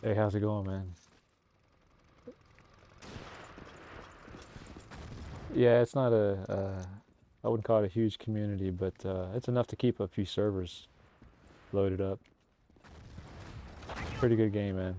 Hey, how's it going, man? Yeah, it's not I wouldn't call it a huge community, but it's enough to keep a few servers loaded up. Pretty good game, man.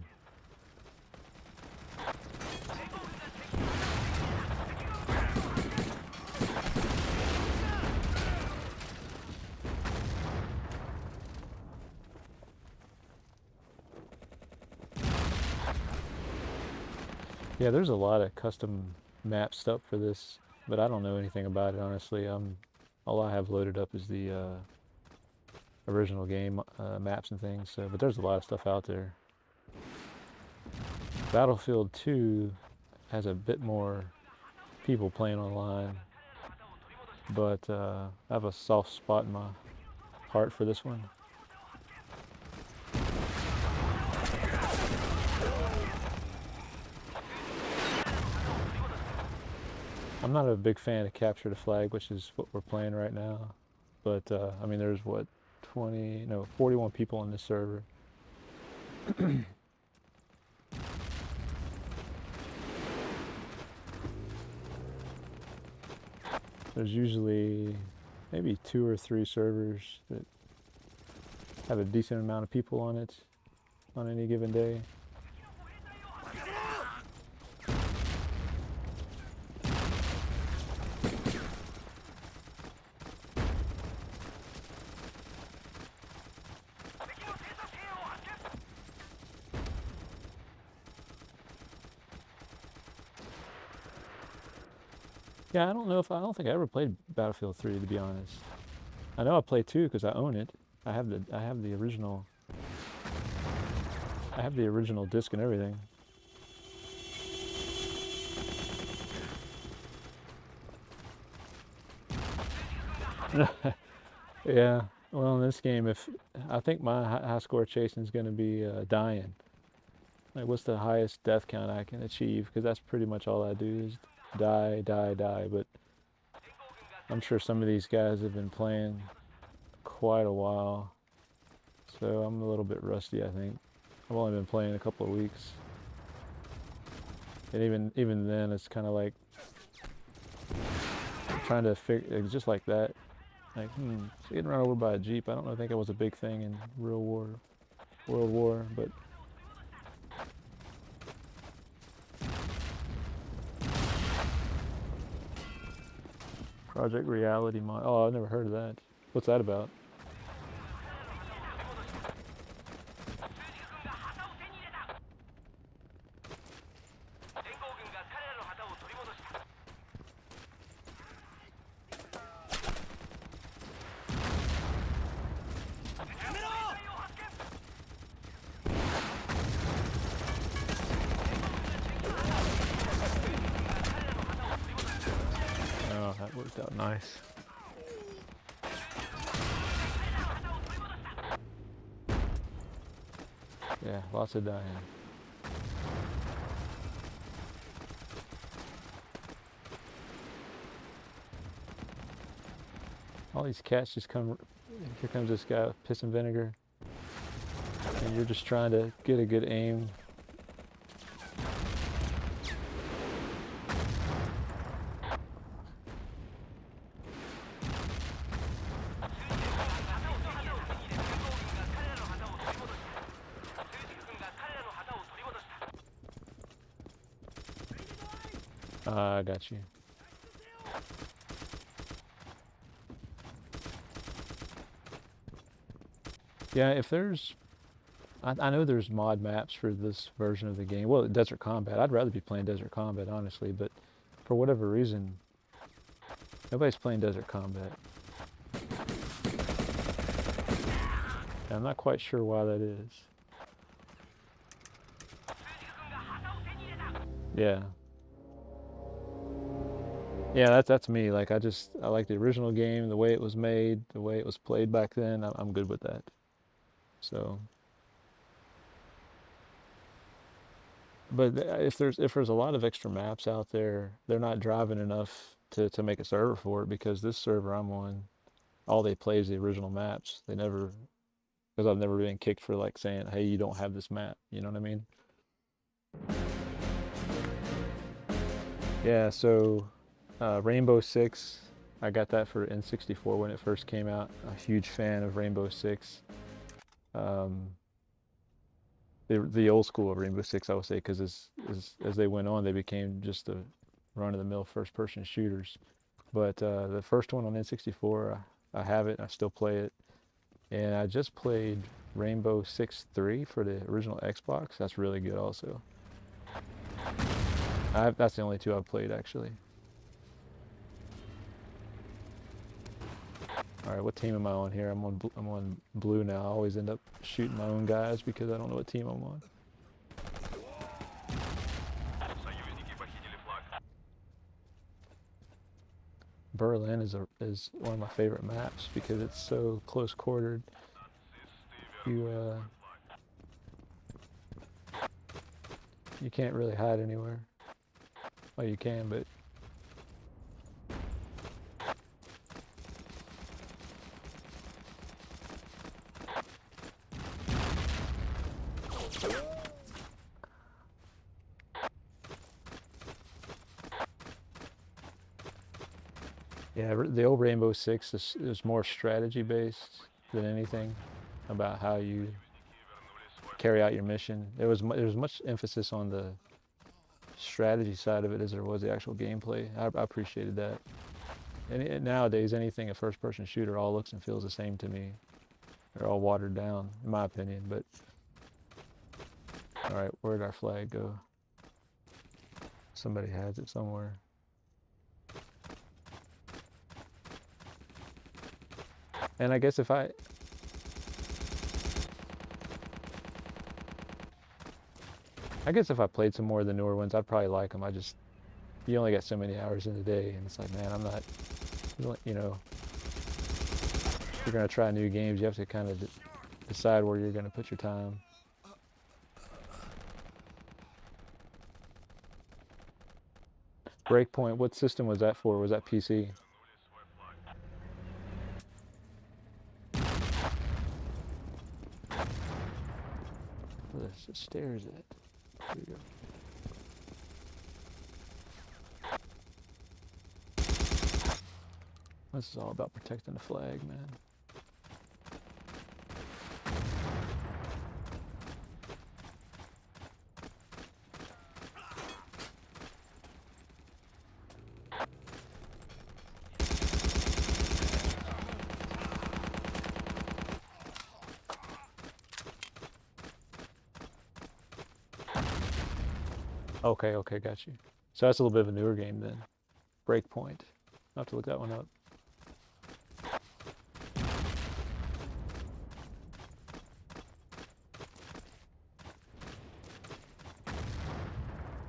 Yeah, there's a lot of custom map stuff for this, but I don't know anything about it, honestly. All I have loaded up is the original game maps and things, so, but there's a lot of stuff out there. Battlefield 2 has a bit more people playing online, but I have a soft spot in my heart for this one. I'm not a big fan of Capture the Flag, which is what we're playing right now. But, I mean, there's what, 41 people on this server. There's usually maybe 2 or 3 servers that have a decent amount of people on it on any given day. Yeah, I don't think I ever played Battlefield 3, to be honest. I know I played 2 because I own it. I have the original. I have the original disc and everything. Yeah. Well, in this game, if I think my high score chasing is going to be dying. Like, what's the highest death count I can achieve? Because that's pretty much all I do is die, die, die. But I'm sure some of these guys have been playing quite a while, so I'm a little bit rusty, I think. I've only been playing a couple of weeks, and even then, it's kind of like trying to figure, just like that. Like, getting run over by a Jeep, I don't think it was a big thing in World War, but Project Reality Mod. Oh, I've never heard of that. What's that about? Oh, that worked out nice. Yeah, lots of dying. All these cats just come. Here comes this guy with piss and vinegar, and you're just trying to get a good aim. I got you. Yeah, if there's, I know there's mod maps for this version of the game. Well, Desert Combat. I'd rather be playing Desert Combat, honestly, but for whatever reason, nobody's playing Desert Combat. And I'm not quite sure why that is. Yeah. Yeah, that's me. Like I like the original game, the way it was made, the way it was played back then. I'm good with that. So, but if there's a lot of extra maps out there, they're not driving enough to make a server for it because this server I'm on, all they play is the original maps. They never, because I've never been kicked for like saying, hey, you don't have this map. You know what I mean? Yeah, so Rainbow Six, I got that for N64 when it first came out. A huge fan of Rainbow Six. Um, the old school of Rainbow Six, I would say, because as they went on, they became just the run-of-the-mill first-person shooters. But the first one on N64, I have it. I still play it, and I just played Rainbow Six 3 for the original Xbox. That's really good, also. That's the only two I've played, actually. All right, what team am I on here? I'm on blue now. I always end up shooting my own guys because I don't know what team I'm on. Berlin is one of my favorite maps because it's so close quartered. You can't really hide anywhere. Well, you can, but yeah, the old Rainbow Six is more strategy based than anything about how you carry out your mission. There was much emphasis on the strategy side of it as there was the actual gameplay. I appreciated that. And nowadays, anything a first-person shooter all looks and feels the same to me. They're all watered down, in my opinion. But all right, where'd our flag go? Somebody has it somewhere. And I guess if I played some more of the newer ones, I'd probably like them. You only got so many hours in a day, and it's like, man, I'm not, you know, if you're gonna try new games, you have to kind of decide where you're gonna put your time. Breakpoint, what system was that for? Was that PC? Where the stairs at? There we go. This is all about protecting the flag, man. Okay, got you. So that's a little bit of a newer game then. Breakpoint. I'll have to look that one up.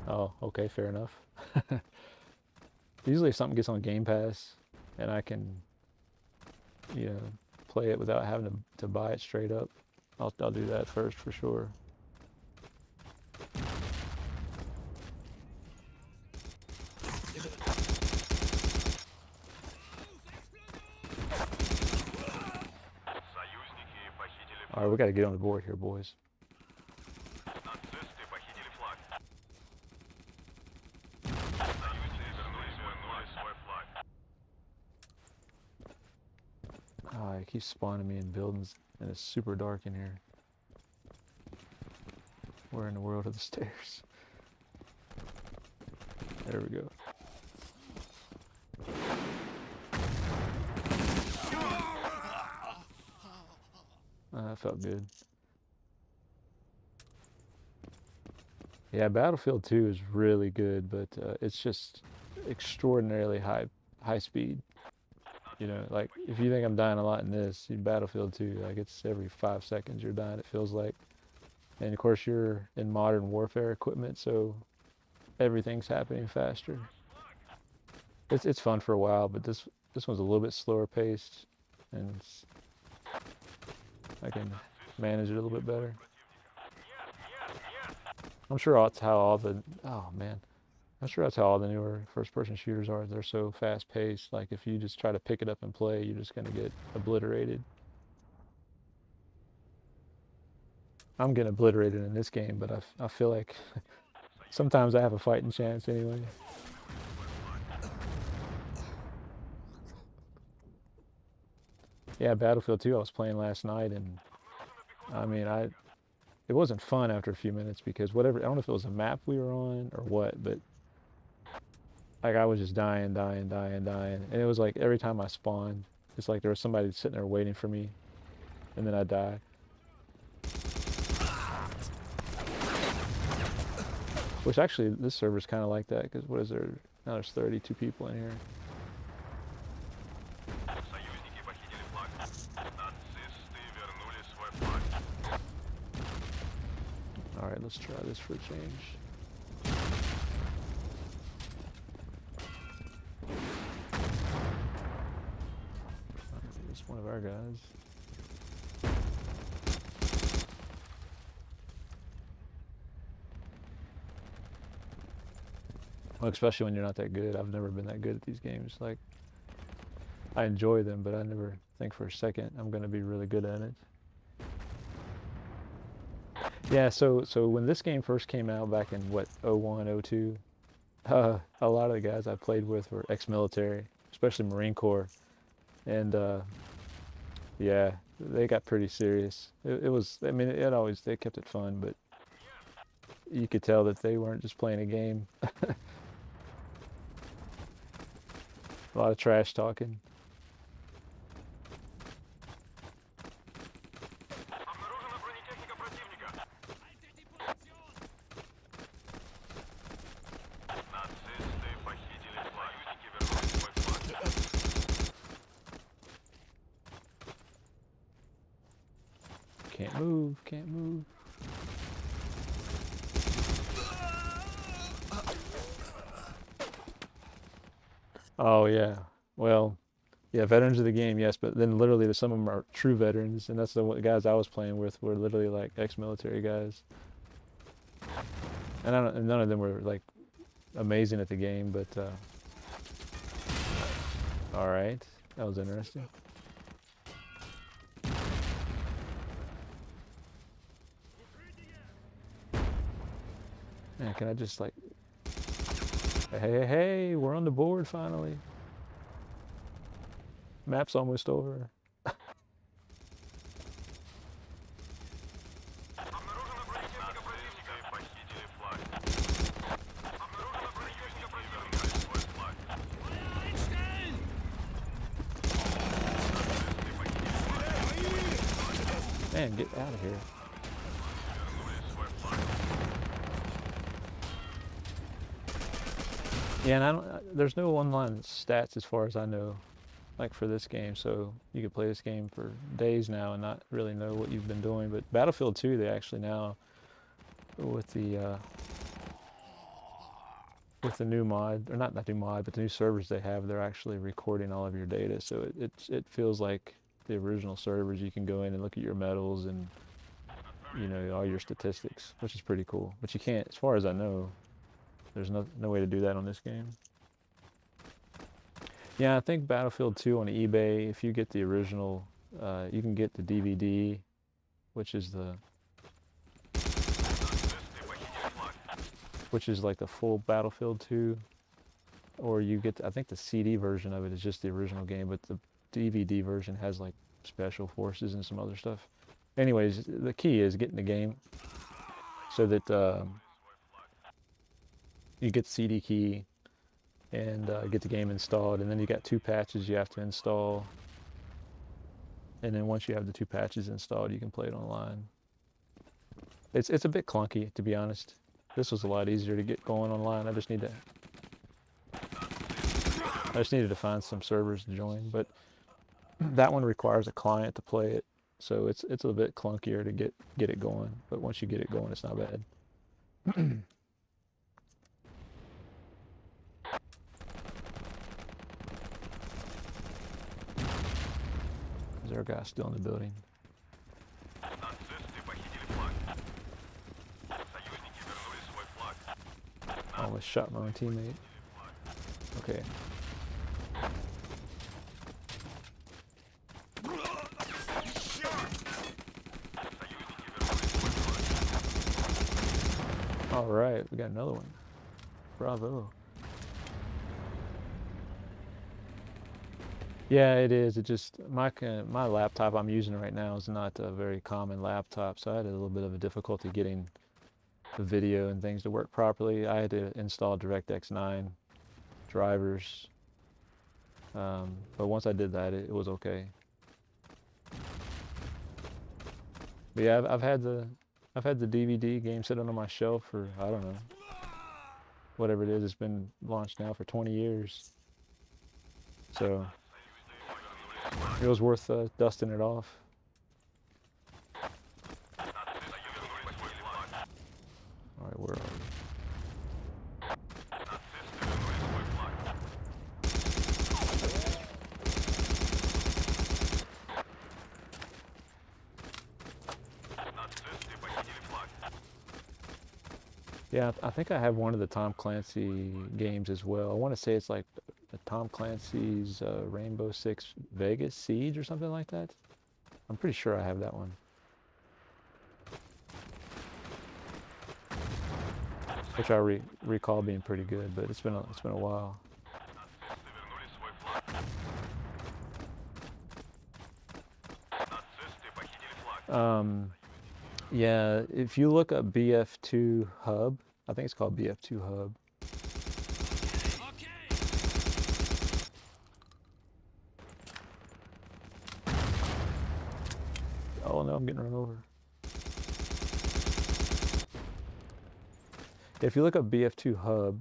Oh, okay, fair enough. Usually if something gets on Game Pass and I can, you know, play it without having to buy it straight up, I'll do that first for sure. Alright, we gotta get on the board here, boys. Oh, it keeps spawning me in buildings, and it's super dark in here. Where in the world are the stairs? There we go. That felt good. Yeah, Battlefield 2 is really good, but it's just extraordinarily high speed. You know, like if you think I'm dying a lot in this, in Battlefield 2, like it's every 5 seconds you're dying, it feels like. And of course you're in modern warfare equipment, so everything's happening faster. It's fun for a while, but this one's a little bit slower paced, and I can manage it a little bit better. I'm sure that's how all the I'm sure that's how all the newer first-person shooters are. They're so fast-paced. Like if you just try to pick it up and play, you're just gonna get obliterated. I'm getting obliterated in this game, but I feel like sometimes I have a fighting chance anyway. Yeah, Battlefield 2 I was playing last night, and I mean, it wasn't fun after a few minutes because whatever, I don't know if it was a map we were on or what, but like I was just dying, and it was like every time I spawned, it's like there was somebody sitting there waiting for me, and then I die. Which actually, this server's kind of like that, because what is there? Now there's 32 people in here. Alright, let's try this for a change. It's one of our guys. Well, especially when you're not that good. I've never been that good at these games. Like, I enjoy them, but I never think for a second I'm going to be really good at it. Yeah, so when this game first came out back in, what, 01, 02, a lot of the guys I played with were ex-military, especially Marine Corps. And, yeah, they got pretty serious. It was, I mean, they kept it fun, but you could tell that they weren't just playing a game. A lot of trash talking. Can't move, can't move. Oh yeah, well, yeah, veterans of the game, yes, but then literally some of them are true veterans, and that's the guys I was playing with were literally like ex-military guys. And none of them were like amazing at the game, but all right, that was interesting. Man, can I just like, hey, we're on the board finally. Map's almost over. Man, get out of here. Yeah, and there's no online stats as far as I know, like for this game, so you could play this game for days now and not really know what you've been doing. But Battlefield 2, they actually now, with the new mod, or not new mod, but the new servers they have, they're actually recording all of your data, so it feels like the original servers. You can go in and look at your medals and, you know, all your statistics, which is pretty cool. But you can't, as far as I know, there's no way to do that on this game. Yeah, I think Battlefield 2 on eBay, if you get the original, you can get the DVD which is like the full Battlefield 2, or you get I think the CD version of it is just the original game, but the DVD version has like special forces and some other stuff. Anyways, the key is getting the game so that you get the CD key and get the game installed, and then you got 2 patches you have to install, and then once you have the 2 patches installed, you can play it online. It's a bit clunky, to be honest. This was a lot easier to get going online. I just needed to find some servers to join, but that one requires a client to play it, so it's a bit clunkier to get it going. But once you get it going, it's not bad. Is there a guy still in the building? I almost shot my own teammate. Okay. All right, we got another one. Bravo. Yeah, it is. It just my laptop I'm using right now is not a very common laptop, so I had a little bit of a difficulty getting the video and things to work properly. I had to install DirectX 9 drivers, but once I did that, it was okay. But yeah, I've had the DVD game sitting on my shelf for, I don't know, whatever it is. It's been launched now for 20 years, so it was worth dusting it off. All right, where are we? Yeah, I think I have one of the Tom Clancy games as well. I want to say it's like Tom Clancy's Rainbow Six Vegas Siege or something like that. I'm pretty sure I have that one. Which I recall being pretty good, but it's been a while. Yeah, if you look up BF2 Hub, I think it's called BF2 Hub. Oh no, I'm getting run over. If you look up BF2 Hub,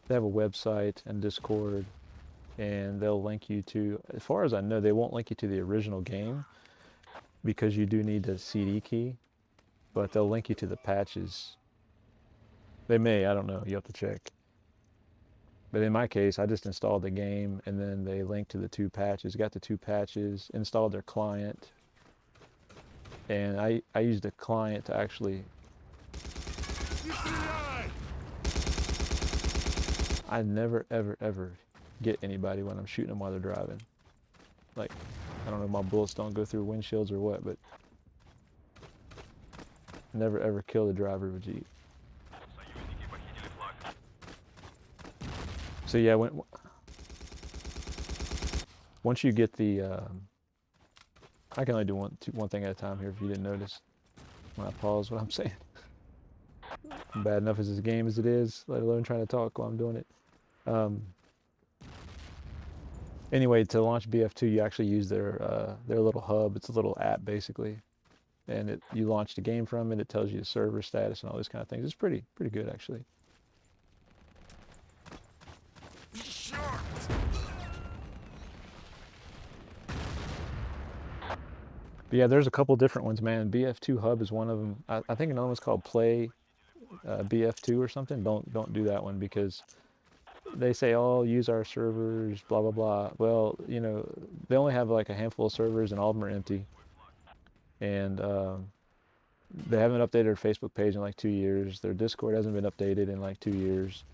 they have a website and Discord, and they'll link you to, as far as I know, they won't link you to the original game because you do need the CD key, but they'll link you to the patches. They may, I don't know, you have to check. But in my case, I just installed the game, and then they linked to the 2 patches, got the 2 patches, installed their client, and I used the client to actually... I never, ever, ever get anybody when I'm shooting them while they're driving. Like, I don't know if my bullets don't go through windshields or what, but never, ever kill the driver of a Jeep. So yeah, once you get the... I can only do one thing at a time here if you didn't notice when I pause what I'm saying. Bad enough as this game as it is, let alone trying to talk while I'm doing it. Anyway, to launch BF2, you actually use their little hub. It's a little app basically, and you launch the game from it. It tells you the server status and all those kind of things. It's pretty good actually. But yeah, there's a couple different ones, man. BF2 Hub is one of them. I think another one's called Play BF2 or something. Don't do that one because they say, oh, use our servers, blah, blah, blah. Well, you know, they only have like a handful of servers and all of them are empty. And they haven't updated their Facebook page in like 2 years. Their Discord hasn't been updated in like 2 years.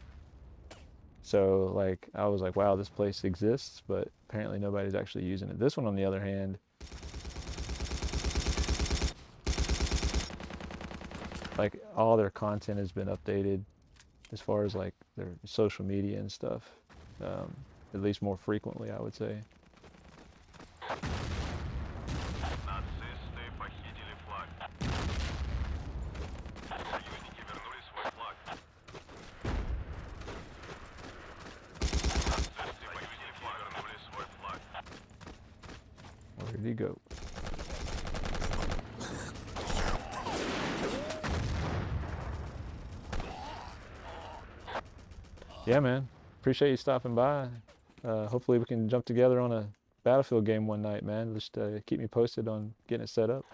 So like, I was like, wow, this place exists, but apparently nobody's actually using it. This one, on the other hand, like all their content has been updated as far as like their social media and stuff. Um, at least more frequently, I would say. Нацисты похитили флаг. Союзники вернули свой флаг. Нацисты похитили флаг, вернули свой флаг. Where did he go? Yeah, man. Appreciate you stopping by. Hopefully we can jump together on a Battlefield game one night, man. Just keep me posted on getting it set up.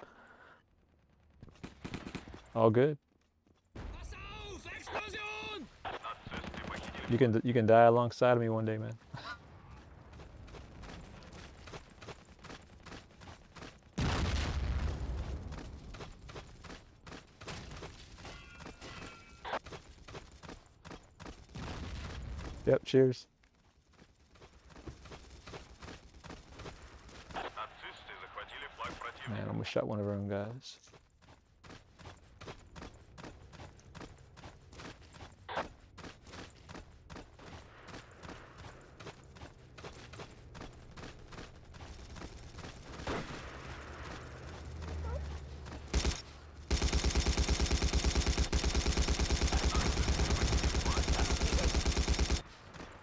All good. Нацисты похитили You can die alongside of me one day, man. Yep, cheers. Нацисты захватили флаг противника. Man, almost shot one of our own guys.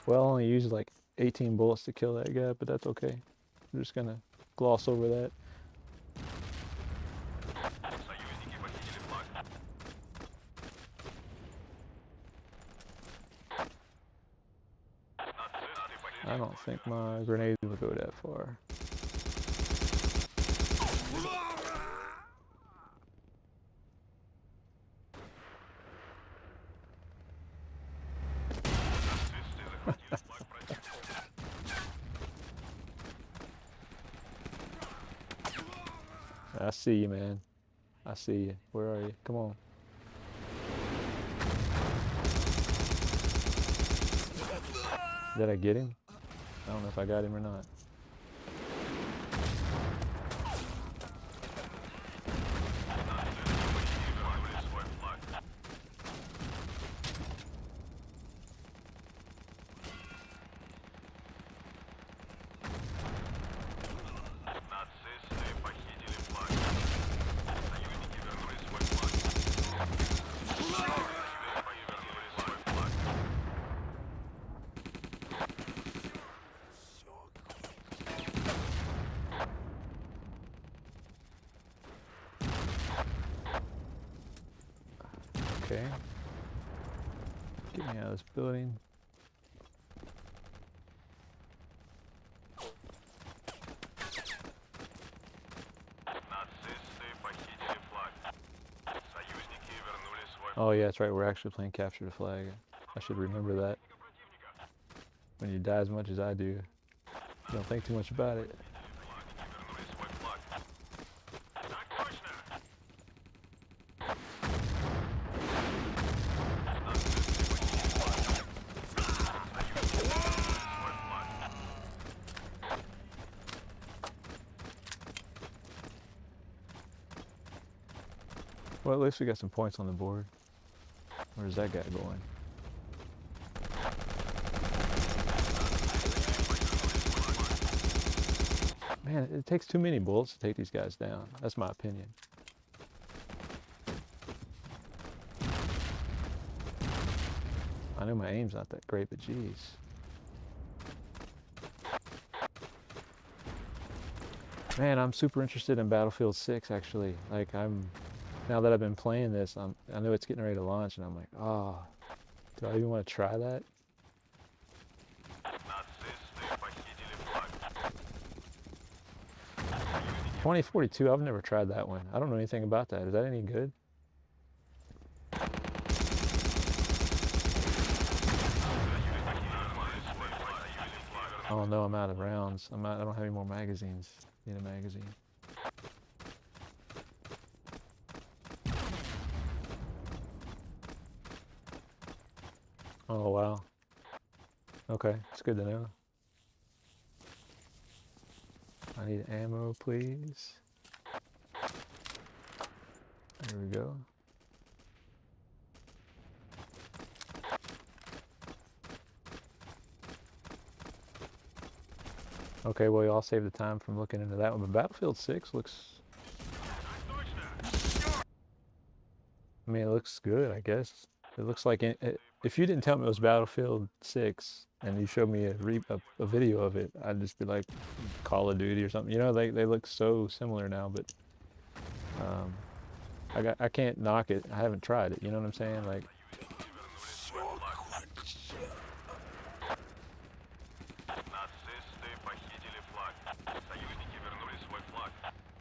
Well, I only used like 18 bullets to kill that guy, but that's okay. I'm just gonna gloss over that. Союзники похитили флаг. Нацисты похитили I don't think my grenades will go that far. Нацисты захватили флаг противника. I see you, man. I see you. Where are you? Come on. Did I get him? I don't know if I got him or not. Вернули свой флаг. Нацисты похитили флаг. Союзники вернули свой флаг. Нацисты вернули свой флаг. Okay. Get me out of this building. Нацисты похитили флаг. Союзники вернули свой флаг. Oh yeah, that's right. We're actually playing capture the flag. I should remember that. When you die as much as I do, you don't think too much about it. Вернули свой флаг. Так точно! Well, at least we got some points on the board. Where's that guy going? Man, it takes too many bullets to take these guys down. That's my opinion. I know my aim's not that great, but geez. Man, I'm super interested in Battlefield 6 actually. Like now that I've been playing this, I know it's getting ready to launch and I'm like, oh, do I even want to try that? Нацисты похитили флаг. 2042, I've never tried that one. I don't know anything about that. Is that any good? Oh no, I'm out of rounds. I don't have any more magazines. Need a magazine. Oh wow. Okay, it's good to know. I need ammo, please. There we go. Okay, well, I'll save the time from looking into that one. But Battlefield 6 looks, I mean, it looks good, I guess. It looks like if you didn't tell me it was Battlefield 6 and you showed me a video of it, I'd just be like Call of Duty or something. You know, they look so similar now, but um, I can't knock it. I haven't tried it. You know what I'm saying? Like, Нацисты похитили флаг. Союзники вернули свой флаг.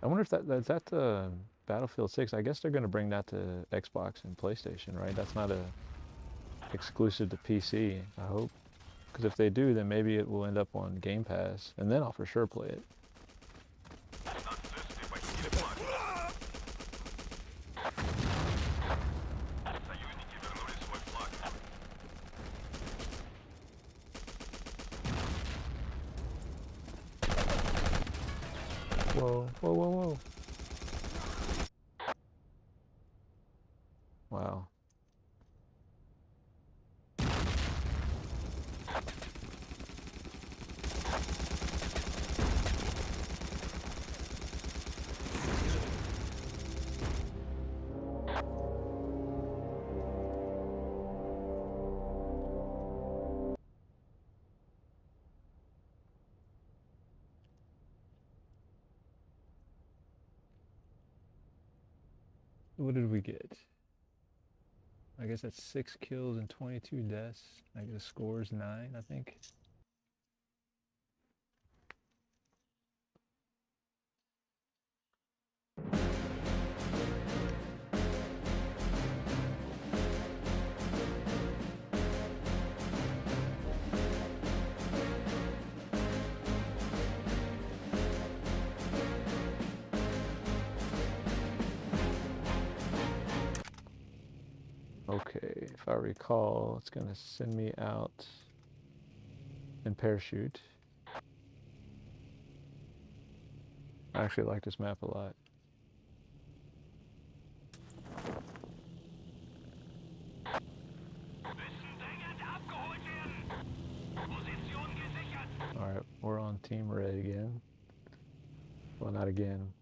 I wonder if that's Battlefield 6. I guess they're going to bring that to Xbox and PlayStation, right? That's not a exclusive to PC, I hope. Because if they do, then maybe it will end up on Game Pass, and then I'll for sure play it. Нацисты похитили флаг. Союзники вернули свой флаг. Whoa, whoa, whoa, whoa. Wow. What did we get? I guess that's 6 kills and 22 deaths. I guess score's 9, I think. Okay, if I recall, it's gonna send me out in parachute. I actually like this map a lot. Alright, we're on Team Red again. Well, not again.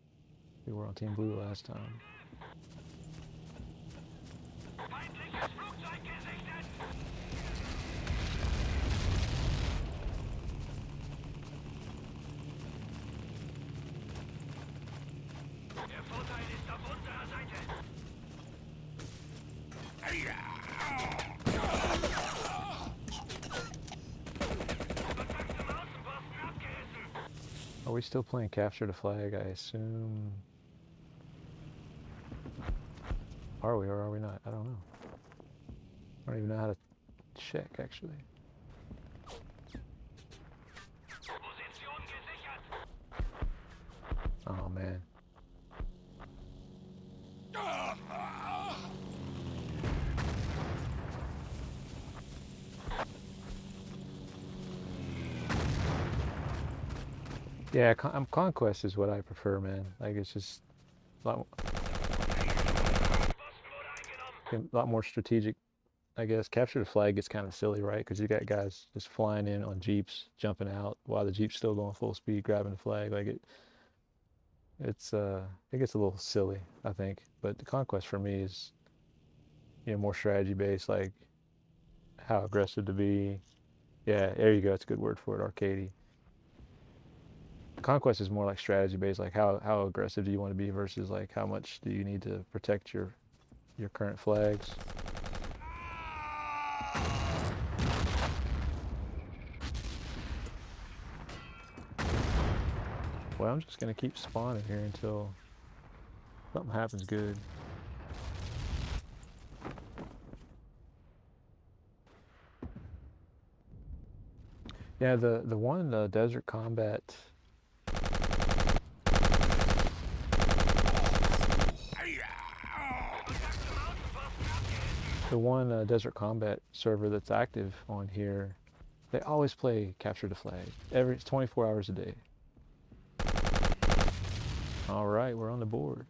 We were on Team Blue last time. Der Vorteil ist auf unserer Seite. Kontakt zum Außenposten abgerissen. Are we still playing Capture the Flag? I assume. Are we or are we not? I don't know. I don't even know how to check actually. Position gesichert. Oh man. Yeah, Conquest is what I prefer, man. Like it's just a lot more strategic. I guess Capture the Flag gets kind of silly, right? Because you got guys just flying in on jeeps, jumping out while the jeep's still going full speed, grabbing the flag. Like it gets a little silly, I think. But the Conquest for me is, more strategy based, like how aggressive to be. Yeah, there you go. It's a good word for it, arcadey. Conquest is more like strategy based, like how aggressive do you want to be versus like how much do you need to protect your current flags. Well, I'm just gonna keep spawning here until something happens good. Yeah, the one Desert Combat. The one Desert Combat server that's active on here, they always play Capture the Flag. It's 24 hours a day. All right, we're on the board.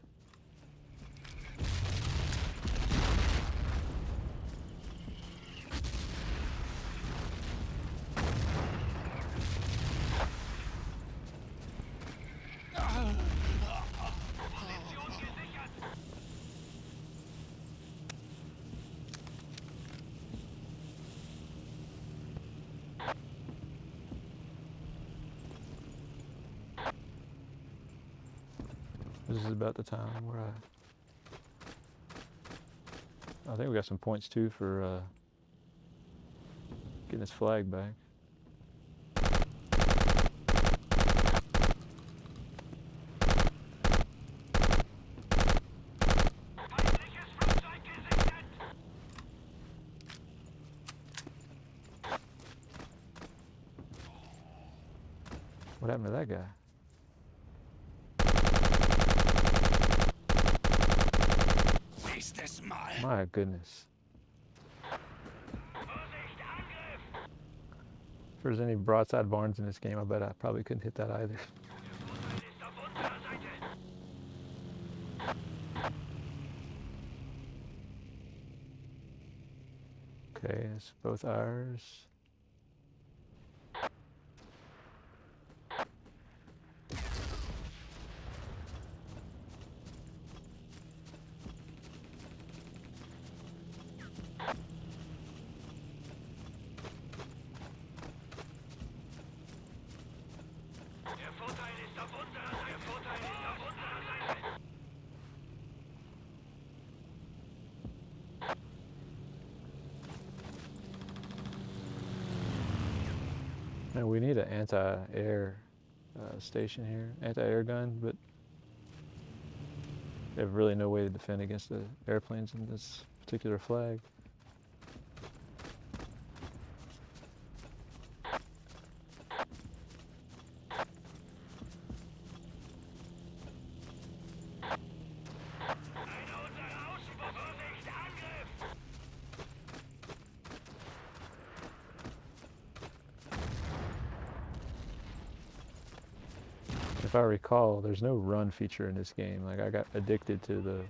This is about the time where I think we got some points too for getting this flag back. What happened to that guy? My goodness. If there's any broadside barns in this game, I bet I probably couldn't hit that either. Okay, it's both ours. And we need an anti-air station here, anti-air gun, but they have really no way to defend against the airplanes in this particular flag. If I recall, there's no run feature in this game. Like, I got addicted to the...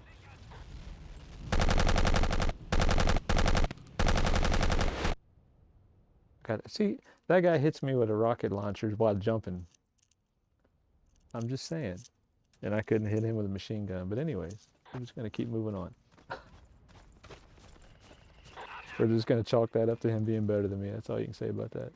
See, that guy hits me with a rocket launcher while jumping. I'm just saying. And I couldn't hit him with a machine gun. But anyways, we're just going to keep moving on. We're just going to chalk that up to him being better than me. That's all you can say about that.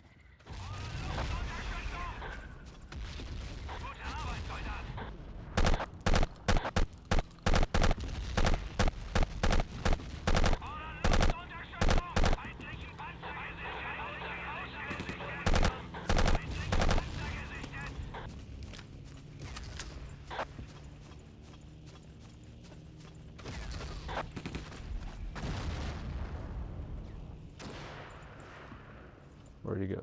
Where'd he go?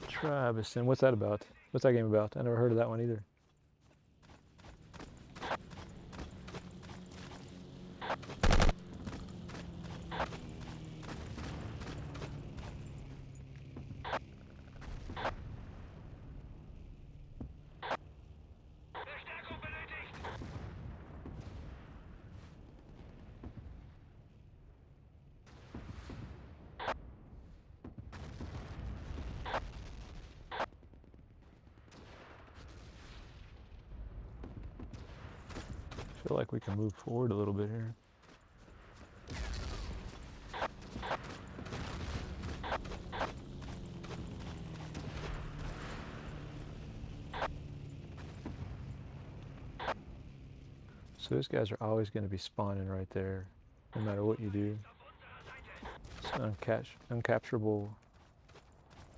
Tribison, what's that about? What's that game about? I never heard of that one either. I feel like we can move forward a little bit here. So those guys are always going to be spawning right there, no matter what you do. It's an uncapturable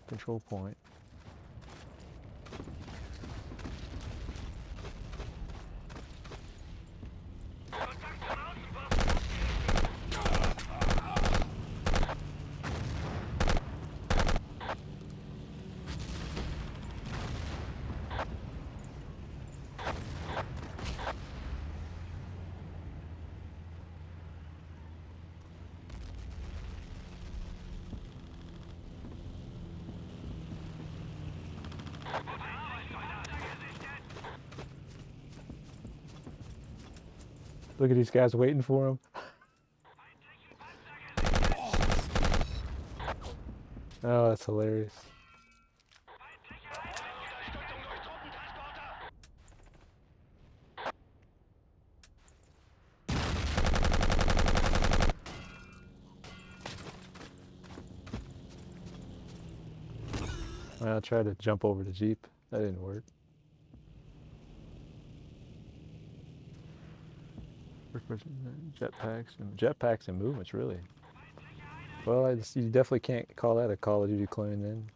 control point. Look at these guys waiting for him. Oh, that's hilarious. I tried to jump over the Jeep. That didn't work. Jetpacks and movements, really. Well, you definitely can't call that a Call of Duty clone then.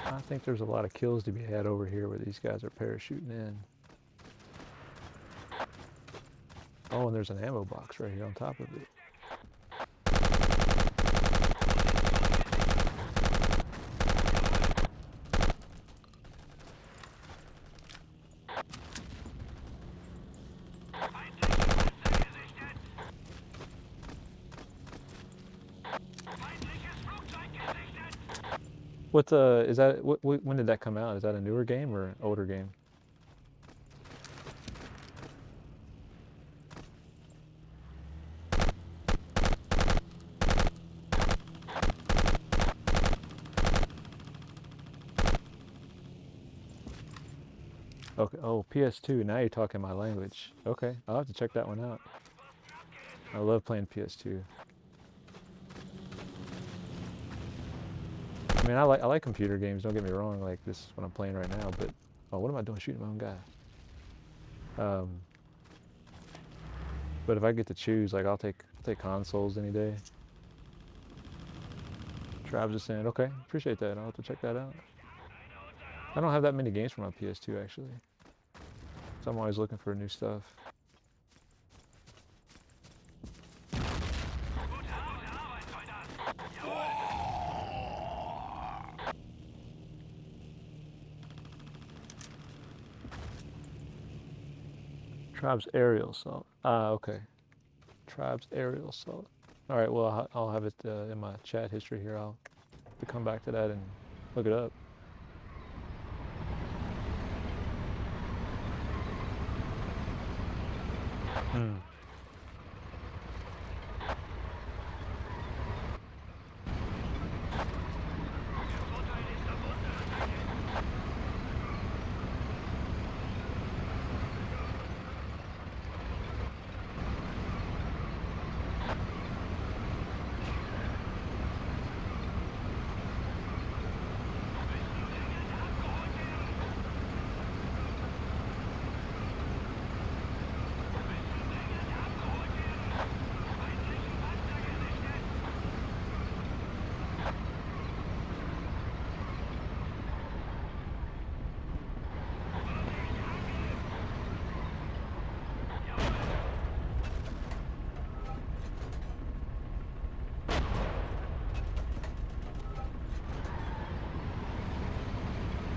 I think there's a lot of kills to be had over here where these guys are parachuting in. Oh, and there's an ammo box right here on top of it. What is that? When did that come out? Is that a newer game or an older game? Okay. Oh, PS2. Now you're talking my language. Okay, I'll have to check that one out. I love playing PS2. I mean, I like computer games. Don't get me wrong. Like this is what I'm playing right now. But oh, what am I doing? Shooting my own guy. But if I get to choose, like I'll take consoles any day. Travis is saying, okay, appreciate that. I'll have to check that out. I don't have that many games for my PS2 actually, so I'm always looking for new stuff. Tribes aerial assault. Ah, okay. Tribes aerial assault. All right. Well, I'll have it in my chat history here. I'll come back to that and look it up. Hmm.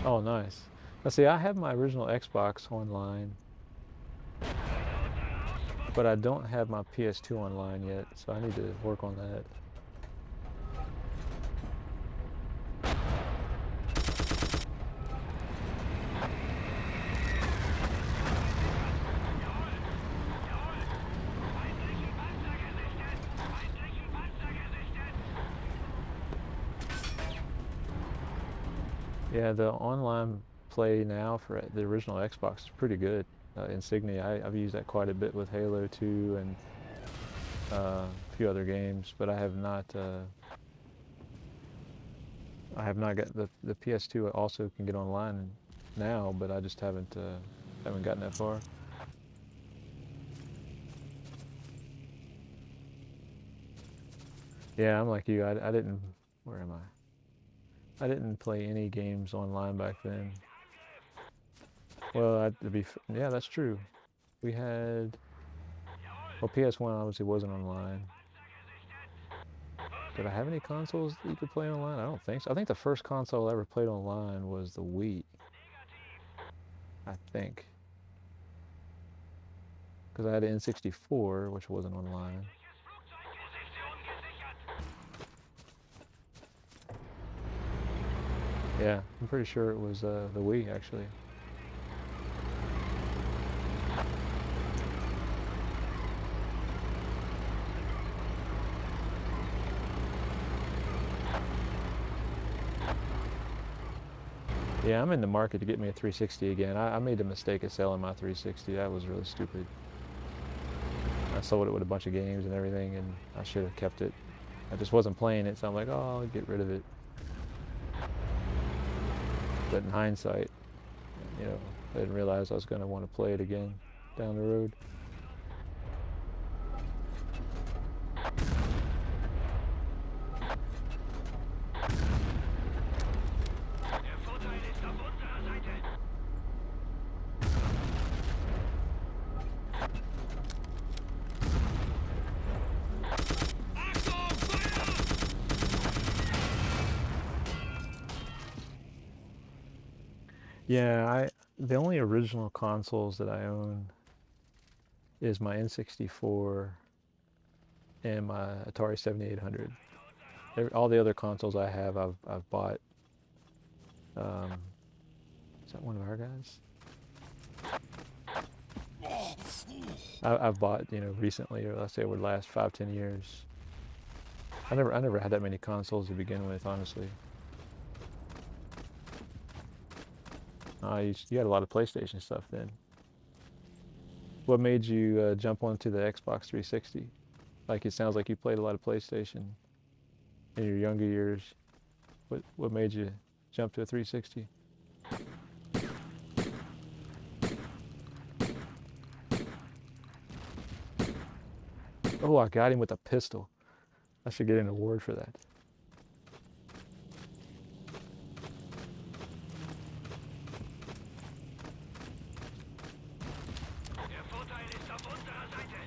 Oh, nice. Let's see, I have my original Xbox online, but I don't have my PS2 online yet, so I need to work on that. Yeah, the online play now for the original Xbox is pretty good. Insignia, I've used that quite a bit with Halo 2 and a few other games, but I have not got the PS2 also can get online now, but I just haven't gotten that far. Yeah, I'm like you. I didn't. Where am I? I didn't play any games online back then. Well, yeah, that's true. We had, well, PS1 obviously wasn't online. Did I have any consoles that you could play online? I don't think so. I think the first console I ever played online was the Wii. I think. Because I had an N64, which wasn't online. Yeah, I'm pretty sure it was the Wii, actually. Yeah, I'm in the market to get me a 360 again. I made the mistake of selling my 360. That was really stupid. I sold it with a bunch of games and everything, and I should have kept it. I just wasn't playing it, so I'm like, oh, I'll get rid of it. But in hindsight, you know, I didn't realize I was going to want to play it again down the road. Der Vorteil ist auf unserer Seite. Achtung, Feuer! Yeah, the only original consoles that I own is my N64 and my Atari 7800. All the other consoles I have, I've bought. Is that one of our guys? I've bought, you know, recently, or let's say over the last 5-10 years. I never had that many consoles to begin with, honestly. You had a lot of PlayStation stuff then. What made you jump onto the Xbox 360? Like, it sounds like you played a lot of PlayStation in your younger years. What made you jump to a 360? Oh, I got him with a pistol. I should get an award for that. Der Vorteil ist auf unserer Seite.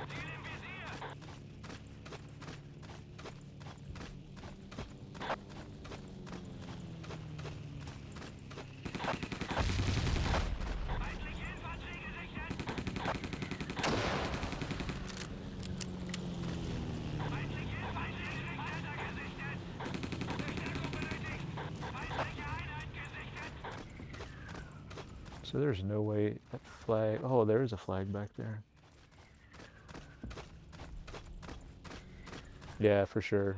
Ziel im Visier. Feindliche Infanterie gesichtet. Feindliche Panzer gesichtet. Verstärkung benötigt. Feindliche Einheit gesichtet. So there's no way that flag. Oh, there is a flag back there. Yeah, for sure.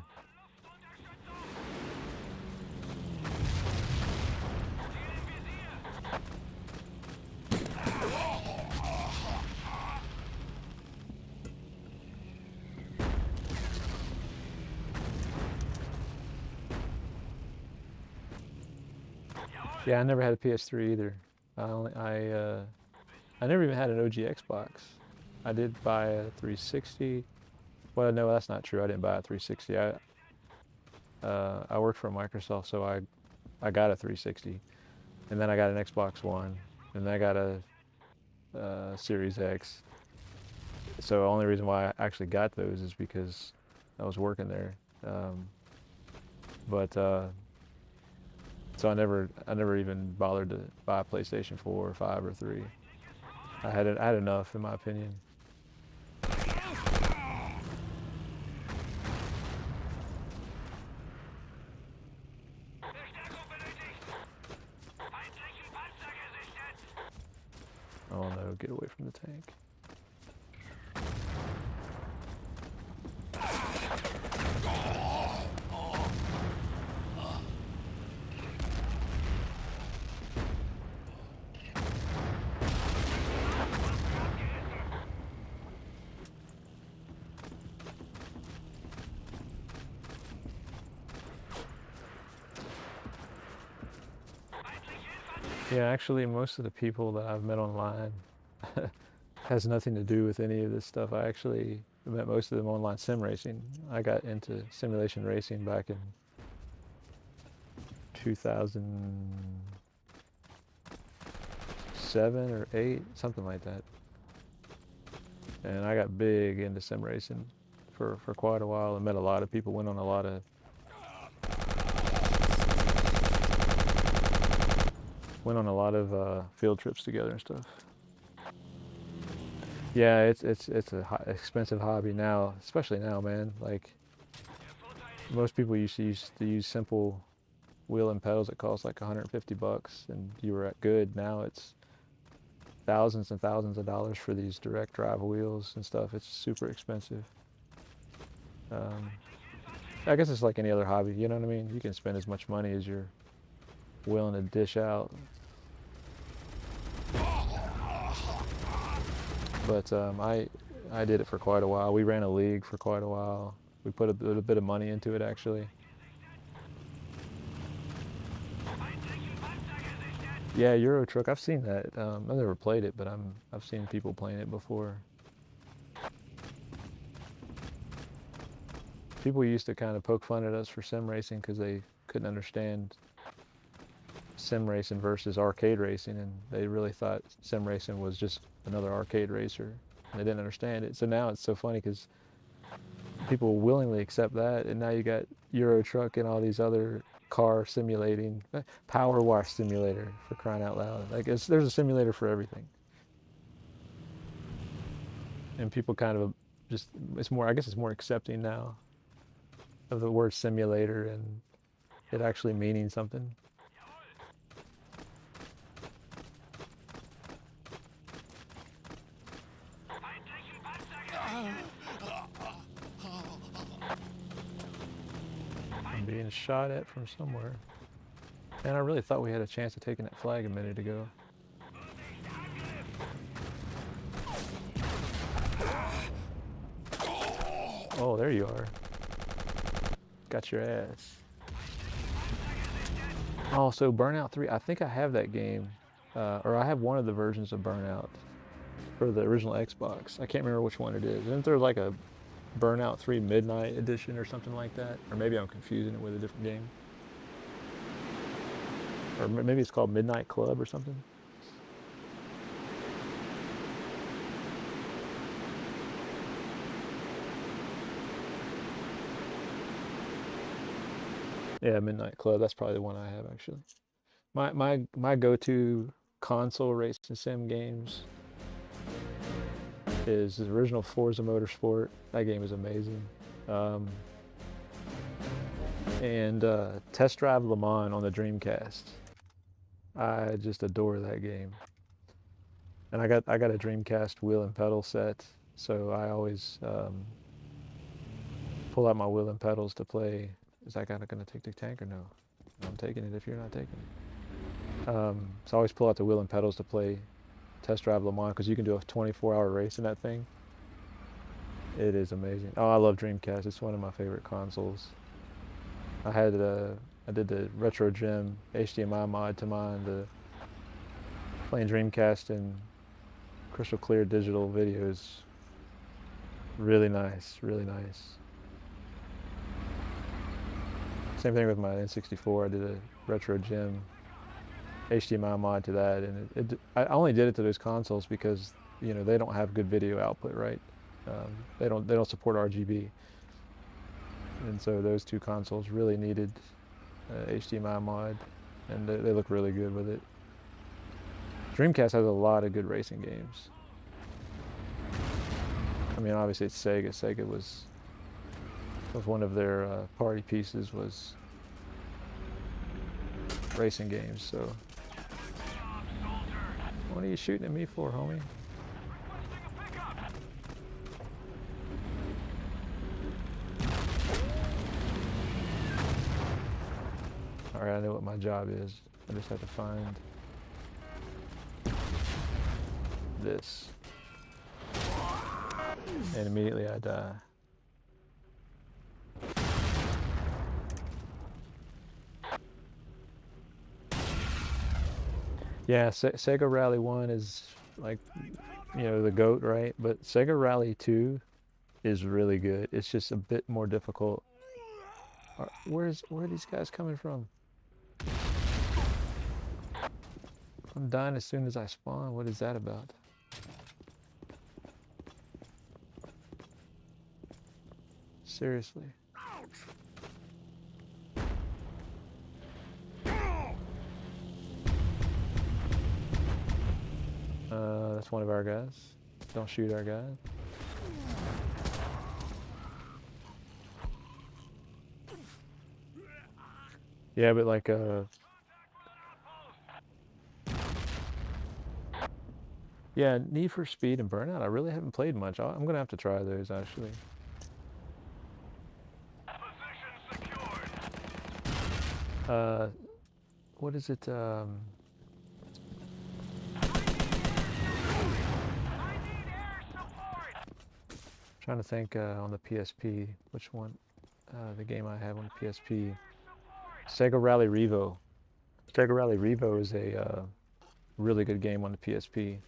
Yeah, I never had a PS3 either. I never even had an OG Xbox. I did buy a 360. Well, no, that's not true. I didn't buy a 360. I worked for Microsoft, so I got a 360, and then I got an Xbox One, and then I got a Series X. So the only reason why I actually got those is because I was working there. So I never even bothered to buy a PlayStation 4 or 5 or 3. I had enough, in my opinion. Verstärkung benötigt. Feindlichen Panzer gesichtet. Oh no, get away from the tank. Yeah, actually, most of the people that I've met online has nothing to do with any of this stuff. I actually met most of them online sim racing. I got into simulation racing back in 2007 or 8, something like that. And I got big into sim racing for quite a while and met a lot of people, went on a lot of field trips together and stuff. Yeah, it's expensive hobby now, especially now, man. Like, most people used to use simple wheel and pedals that cost like $150, and you were at good. Now it's thousands and thousands of dollars for these direct drive wheels and stuff. It's super expensive. I guess it's like any other hobby, you know what I mean? You can spend as much money as you're willing to dish out. But I did it for quite a while. We ran a league for quite a while. We put a bit of money into it actually. Yeah, Euro Truck. I've seen that. I've never played it, but I've seen people playing it before. People used to kind of poke fun at us for sim racing because they couldn't understand sim racing versus arcade racing, and they really thought sim racing was just another arcade racer, and they didn't understand it. So now it's so funny because people willingly accept that, and now you got Euro Truck and all these other car simulating, Power Wash Simulator, for crying out loud. Like there's a simulator for everything, and people kind of just I guess it's more accepting now of the word simulator and it actually meaning something. I'm being shot at from somewhere. And I really thought we had a chance of taking that flag a minute ago. Oh, there you are. Got your ass. Oh, so Burnout 3, I think I have that game. Or I have one of the versions of Burnout for the original Xbox. I can't remember which one it is. Isn't there like a Burnout 3 Midnight Edition or something like that? Or maybe I'm confusing it with a different game. Or maybe it's called Midnight Club or something. Yeah, Midnight Club. That's probably the one I have actually. My go-to console racing sim games is the original Forza Motorsport. That game is amazing. And Test Drive Le Mans on the Dreamcast. I just adore that game. And I got a Dreamcast wheel and pedal set, so I always pull out my wheel and pedals to play. Is that guy gonna take the tank or no? I'm taking it if you're not taking it. So I always pull out the wheel and pedals to play Test Drive Le Mans because you can do a 24-hour race in that thing. It is amazing. Oh, I love Dreamcast. It's one of my favorite consoles. I did the Retro Gym HDMI mod to mine. Playing Dreamcast in crystal clear digital videos. Really nice, really nice. Same thing with my N64. I did a Retro Gym HDMI mod to that, and I only did it to those consoles because they don't have good video output, right? They don't support RGB, and so those two consoles really needed HDMI mod, and they look really good with it. Dreamcast has a lot of good racing games. I mean, obviously it's Sega. Sega was one of their party pieces was racing games. So, what are you shooting at me for, homie? All right, I know what my job is. I just have to find this, and immediately I die. Yeah, Sega Rally 1 is like, the GOAT, right? But Sega Rally 2 is really good. It's just a bit more difficult. Where are these guys coming from? I'm dying as soon as I spawn. What is that about? Seriously. That's one of our guys. Don't shoot our guy. Yeah, but like yeah, Need for Speed and Burnout, I really haven't played much. I'm gonna have to try those actually. what is it? Trying to think on the PSP, which one? The game I have on the PSP. Sega Rally Revo. Sega Rally Revo is a really good game on the PSP.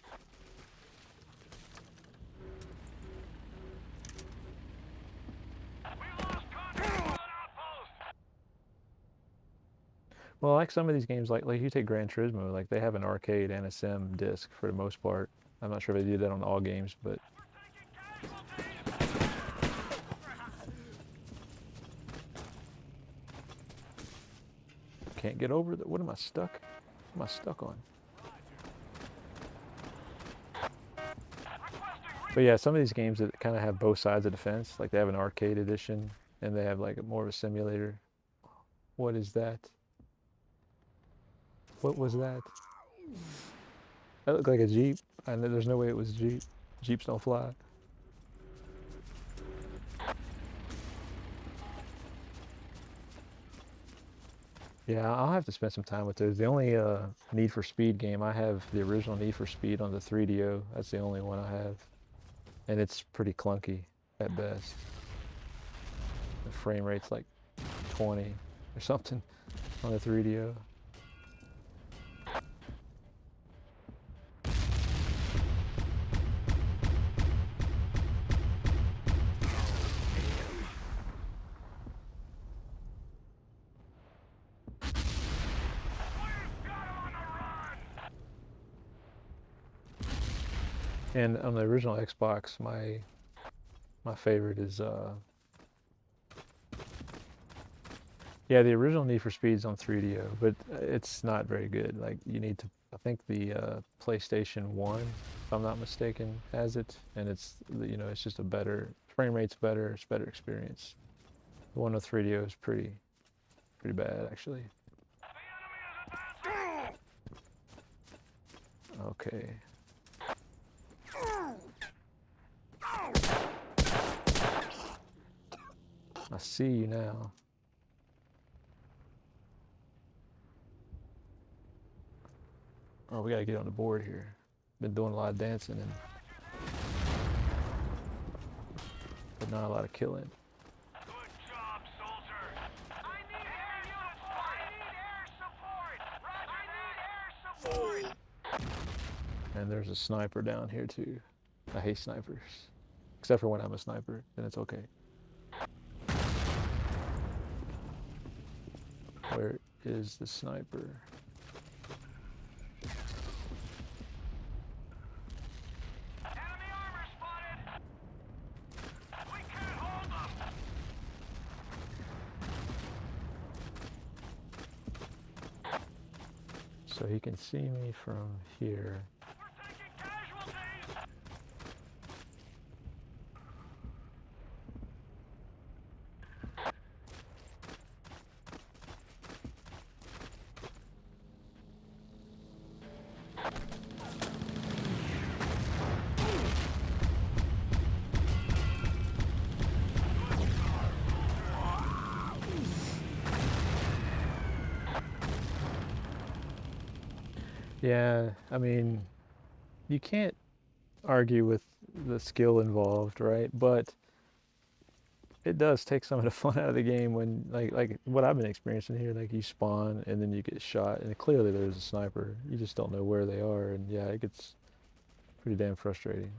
Well, like some of these games, like you take Gran Turismo, like they have an arcade and a sim disc for the most part. I'm not sure if they do that on all games, but can't get over the. What am I stuck? What am I stuck on? But yeah, some of these games that kind of have both sides of the fence, like they have an arcade edition and they have like more of a simulator. What is that? What was that? That looked like a Jeep. I know there's no way it was a Jeep. Jeeps don't fly. Yeah, I'll have to spend some time with those. The only Need for Speed game I have, the original Need for Speed on the 3DO. That's the only one I have, and it's pretty clunky at best. The frame rate's like 20 or something on the 3DO. And on the original Xbox, my favorite is yeah, the original Need for Speed's on 3DO, but it's not very good. Like you need to, I think the PlayStation 1, if I'm not mistaken, has it, and it's it's just a better frame rate's better, it's a better experience. The one with 3DO is pretty bad actually. Okay. I see you now. Oh, we gotta get on the board here. Been doing a lot of dancing but not a lot of killing. Good job, soldier. I need air support. I need air support. Roger that. Air support. And there's a sniper down here too. I hate snipers. Except for when I'm a sniper, then it's okay. Where is the sniper? Enemy armor spotted. We can't hold them. So he can see me from here. We're taking casualties. Yeah, I mean, you can't argue with the skill involved, right? But it does take some of the fun out of the game when, like what I've been experiencing here, like you spawn and then you get shot, and clearly there's a sniper. You just don't know where they are, and yeah, it gets pretty damn frustrating.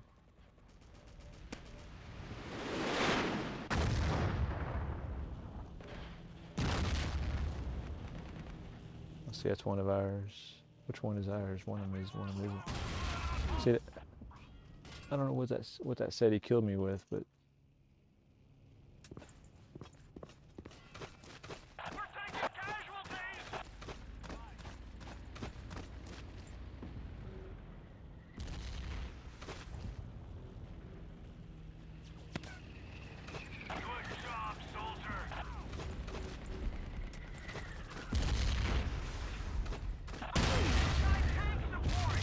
Let's see, that's one of ours. Which one is ours? One of them is, one of them isn't. See, I don't know what that said he killed me with, but We're taking casualties. Good job, soldier. Tank support.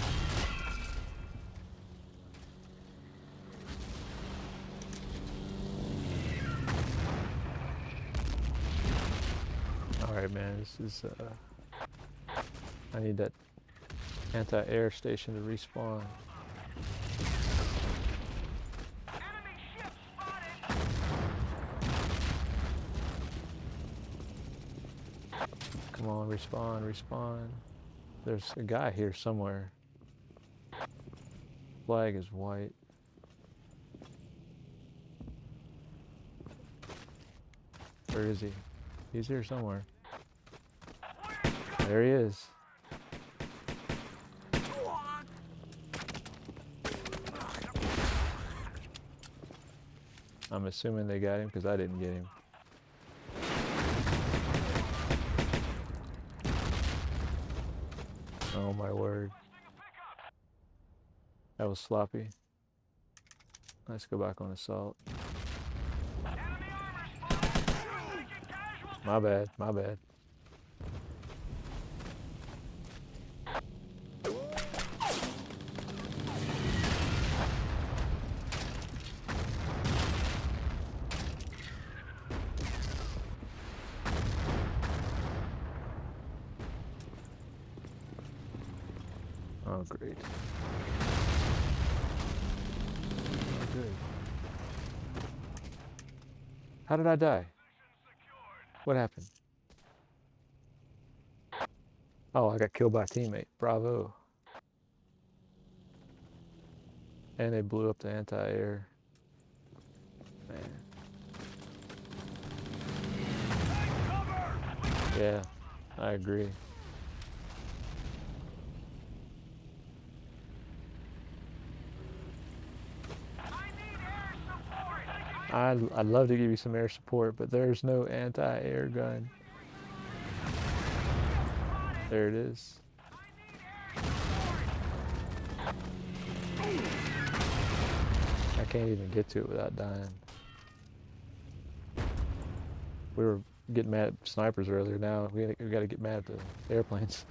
all right, man, this is I need that anti-air station to respawn. Enemy ship spotted. Come on, respawn, respawn. There's a guy here somewhere. Flag is white. Where is he? He's here somewhere. There he is. I'm assuming they got him because I didn't get him. Oh my word. That was sloppy. Let's go back on assault. Enemy armor spotted. Taking casualties. My bad, my bad. Oh, great. Oh, good. How did I die? What happened? Oh, I got killed by a teammate. Bravo. And they blew up the anti-air. Man. Yeah, I agree. I'd love to give you some air support, but there's no anti-air gun. There it is. I can't even get to it without dying. We were getting mad at snipers earlier. Now we got to get mad at the airplanes.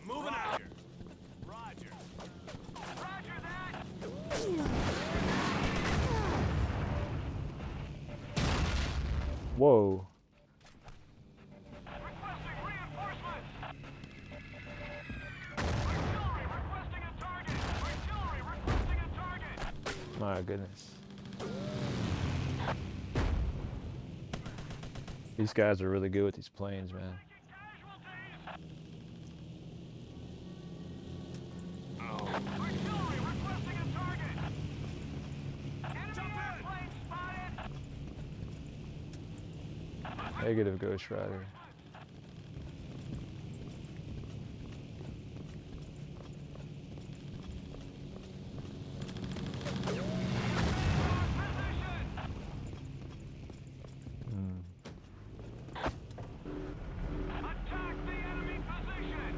Moving out. Roger. Roger that. Whoa. Requesting reinforcements. Artillery requesting a target. Artillery requesting a target. My goodness. These guys are really good with these planes, man. Artillery requesting a target. Enemy airplane spotted. Negative, Ghost Rider. Attack the enemy position.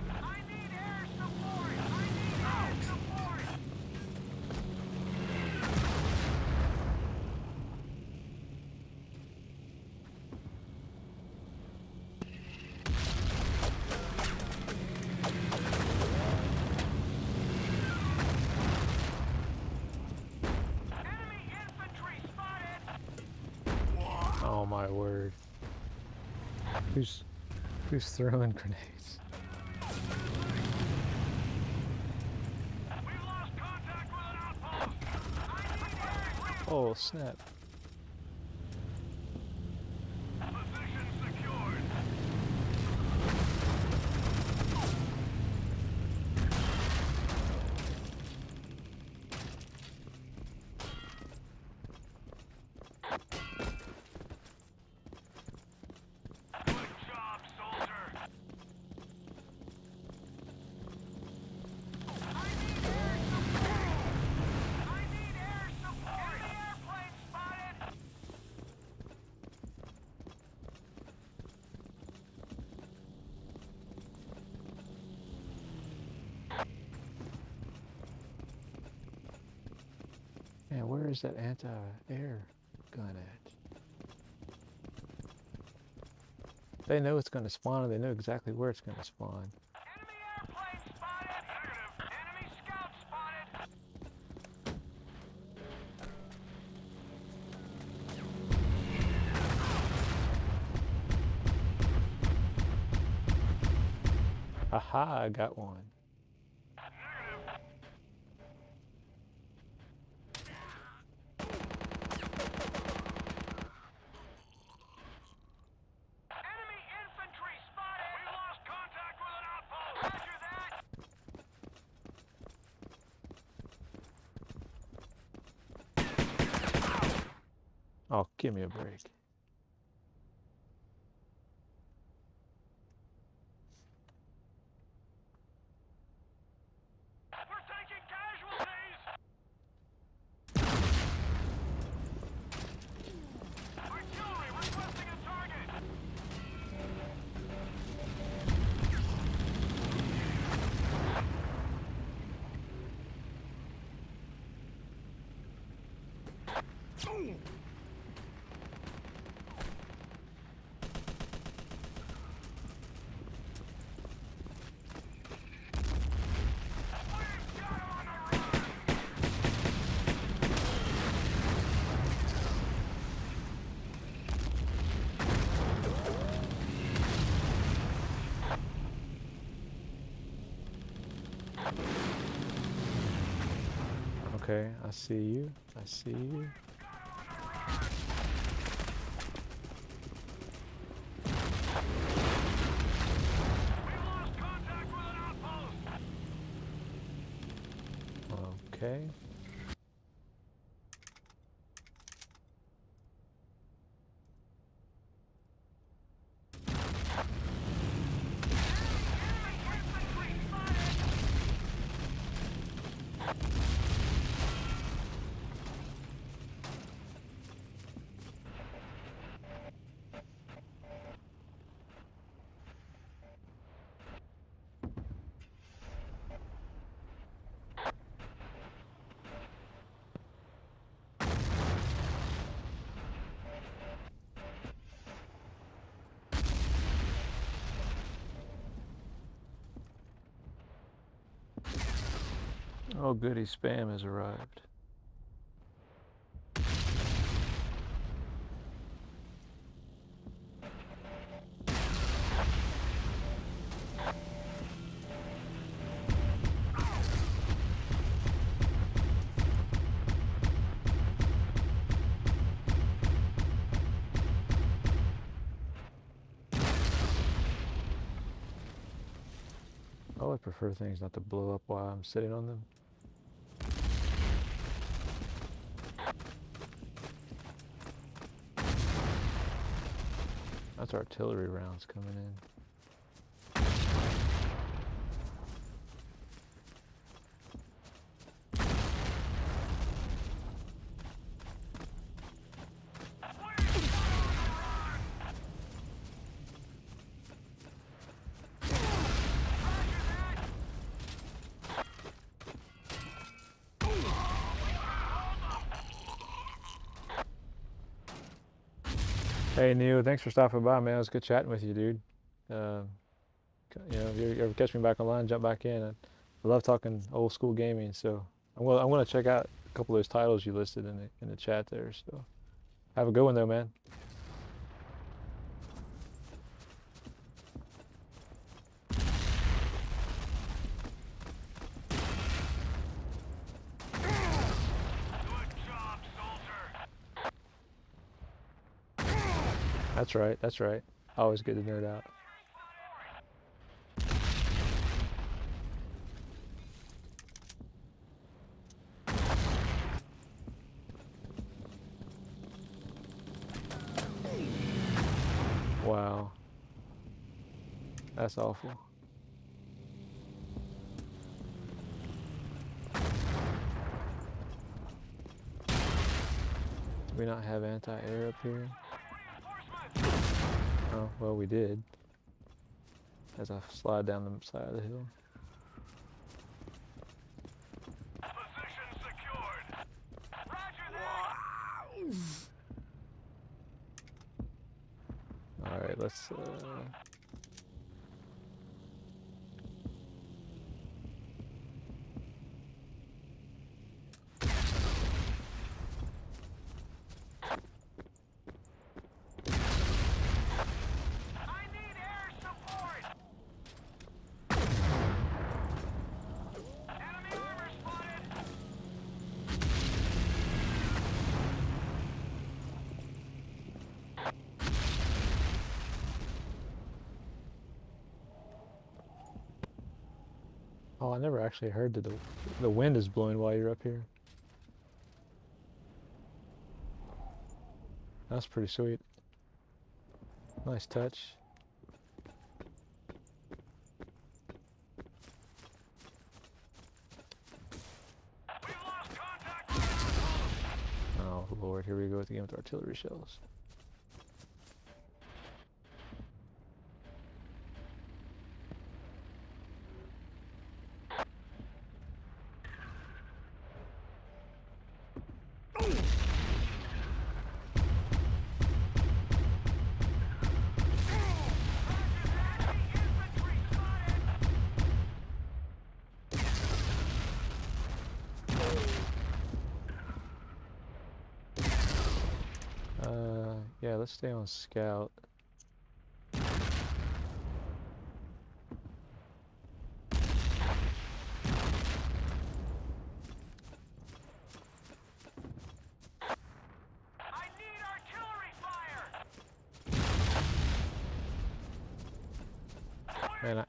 I need air support. I need air support. Enemy infantry spotted. Oh my word. Who's throwing grenades? We've lost contact with an outpost. I need air Oh snap. position secured. Good job, soldier. I need air support. I need air support. Enemy airplane spotted. Man, where is that anti-air gun at? They know it's going to spawn, and they know exactly where it's going to spawn. Enemy airplane spotted. Negative. Enemy scout spotted. Aha, I got one. Negative. Enemy infantry spotted. We lost contact with an outpost. Roger that. Oh, give me a break. We're taking casualties. Artillery requesting a target. We've got 'em on the run. Okay, I see you. I see you. We've lost contact with an outpost. Okay. Infantry spotted. Oh, goody, spam has arrived. I would prefer things not to blow up while I'm sitting on them. That's artillery rounds coming in. Hey Neil, thanks for stopping by, man. It was good chatting with you, dude. You know, you ever catch me back online, jump back in. I love talking old school gaming, so I'm gonna check out a couple of those titles you listed in the chat there. So have a good one though, man. Good job, soldier. That's right, that's right. Always good to nerd out. Wow. That's awful. Do we not have anti-air up here? Oh, well, we did. As I slide down the side of the hill. Position secured. Roger let's. I need air support. Enemy armor spotted. Oh, I never actually heard that the wind is blowing while you're up here. That's pretty sweet. Nice touch. We've lost contact with our outpost. Oh lord, here we go again with artillery shells. Enemy infantry spotted. Yeah, let's stay on scout. I need artillery fire. Man, Got on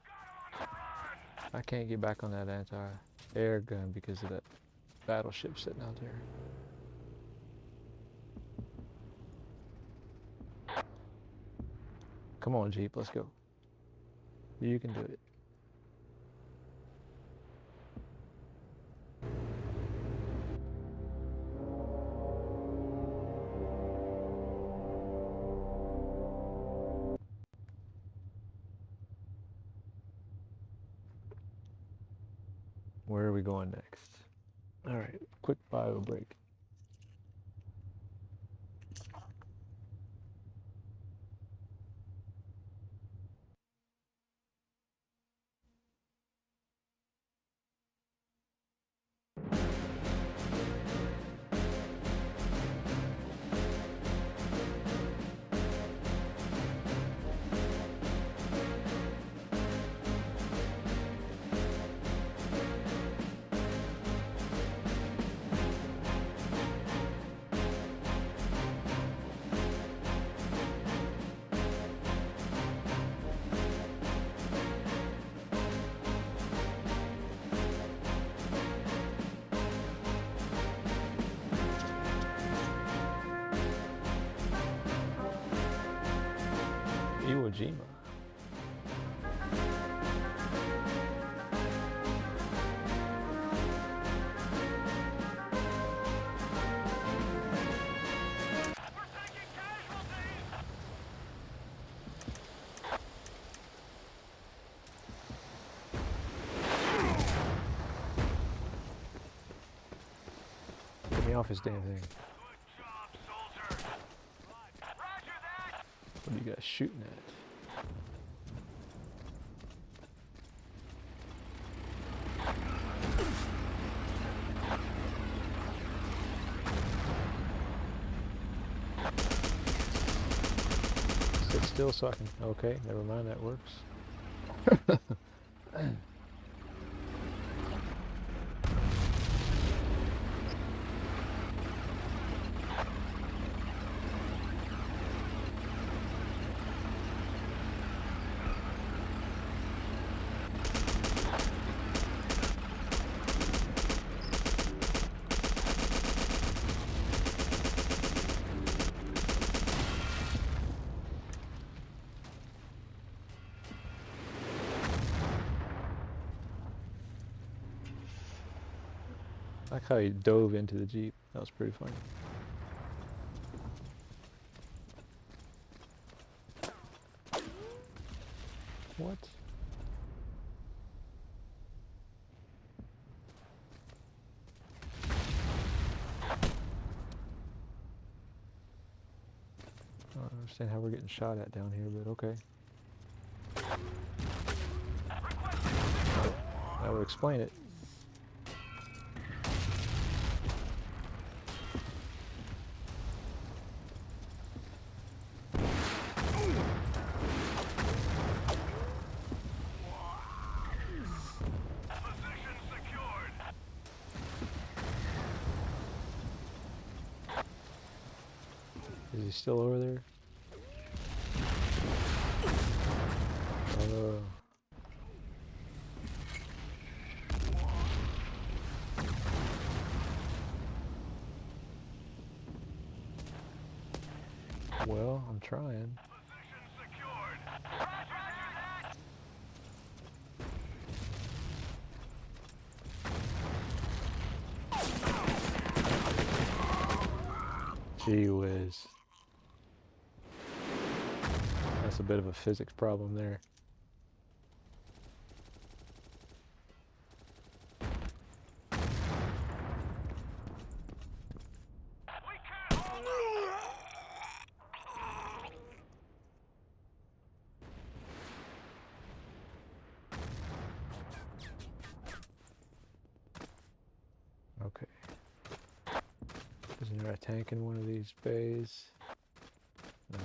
the run. I can't get back on that anti-air gun because of that battleship sitting out there. Come on, Jeep, let's go. You can do it. Where are we going next? All right, quick bio break. Iwo Jima. We're taking casualties. Get me off his damn thing. Good job, soldier. Roger that. What are you guys shooting at? Sit still so I can. Okay, never mind, that works. I like how he dove into the Jeep. That was pretty funny. What? understand how we're getting shot at down here, but okay. That would explain it. Position secured. Is he still over there? Oh. Well, I'm trying. Position secured. Roger that. Gee whiz. That's a bit of a physics problem there. We can't hold them. Okay. Isn't there a tank in one of these bays? No.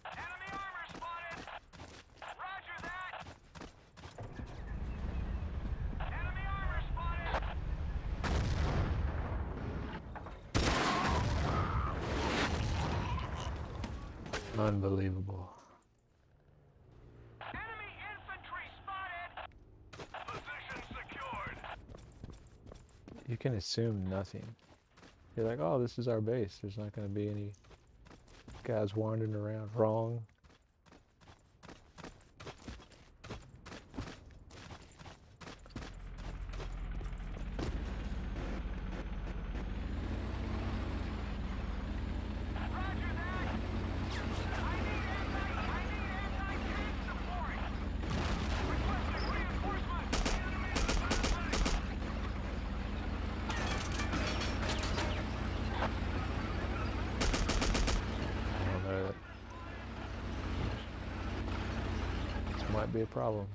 Enemy armor spotted. Roger that. Enemy armor spotted. Unbelievable. Enemy infantry spotted. Position secured. You can assume nothing. You're like, oh, this is our base. There's not going to be any guys wandering around. Wrong. Roger that. I need anti-tank support. Requesting reinforcements. Enemy in the pathway. I don't know. This might be a problem.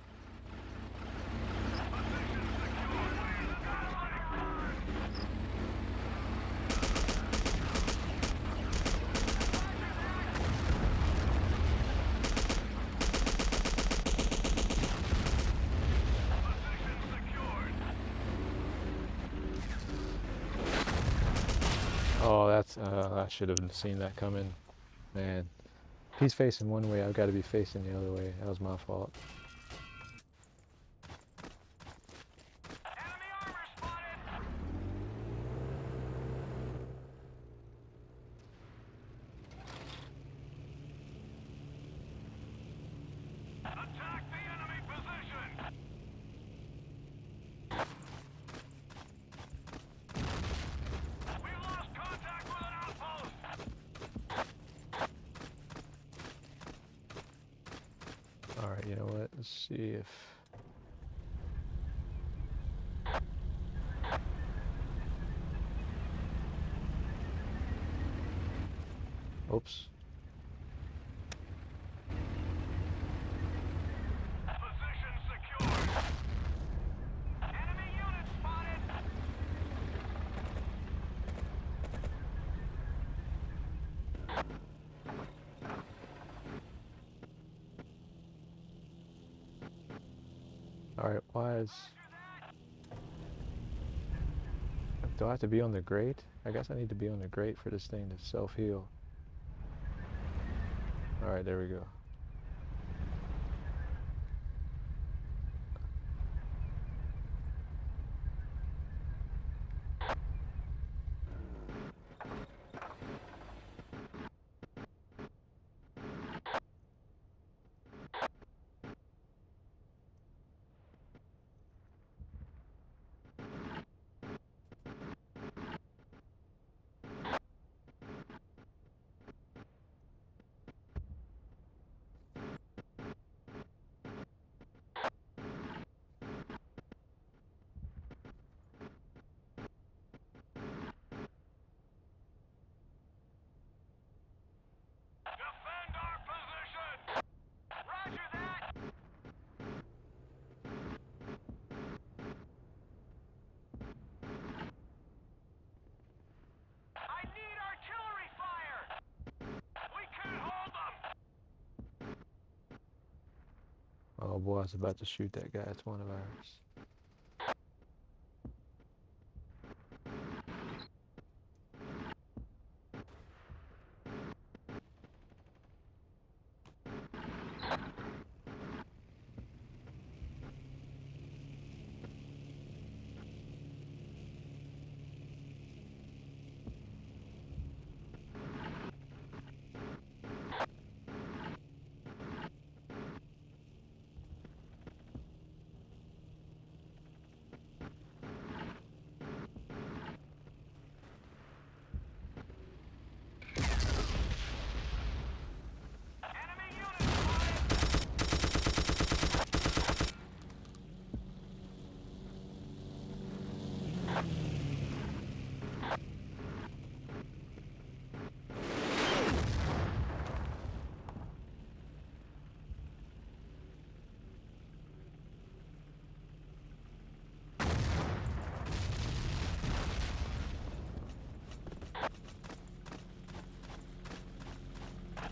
Position secured. Oh, that's I should have seen that coming. Man, if he's facing one way, I've got to be facing the other way. That was my fault. Enemy armor spotted. Attack the enemy position. We lost contact with an outpost. All right, you know what? Let's see if. Oops. Position secured. Enemy unit spotted. All right, why is. Do I have to be on the grate? I guess I need to be on the grate for this thing to self-heal. All right, there we go. Oh boy, I was about to shoot that guy. It's one of ours. Enemy unit spotted!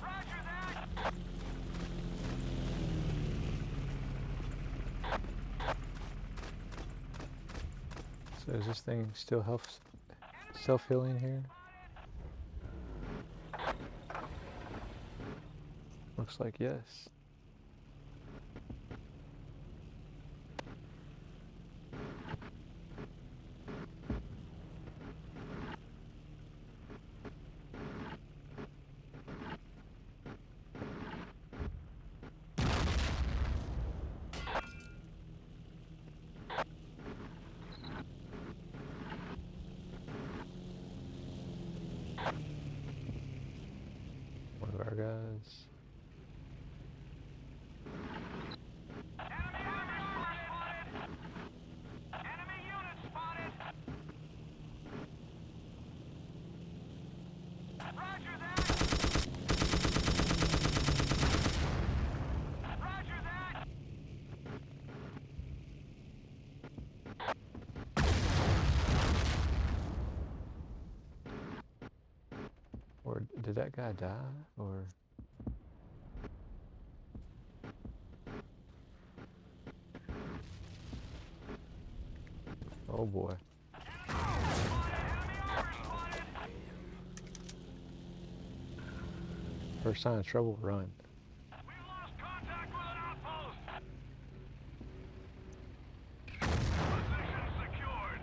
Roger that! So is this thing still self-healing here? Looks like yes. One of our guys. Enemy armor spotted! Enemy unit spotted! Roger that! Roger that! Or did that guy die? Or oh boy. First sign of trouble, run. We've lost contact with an outpost! Position secured!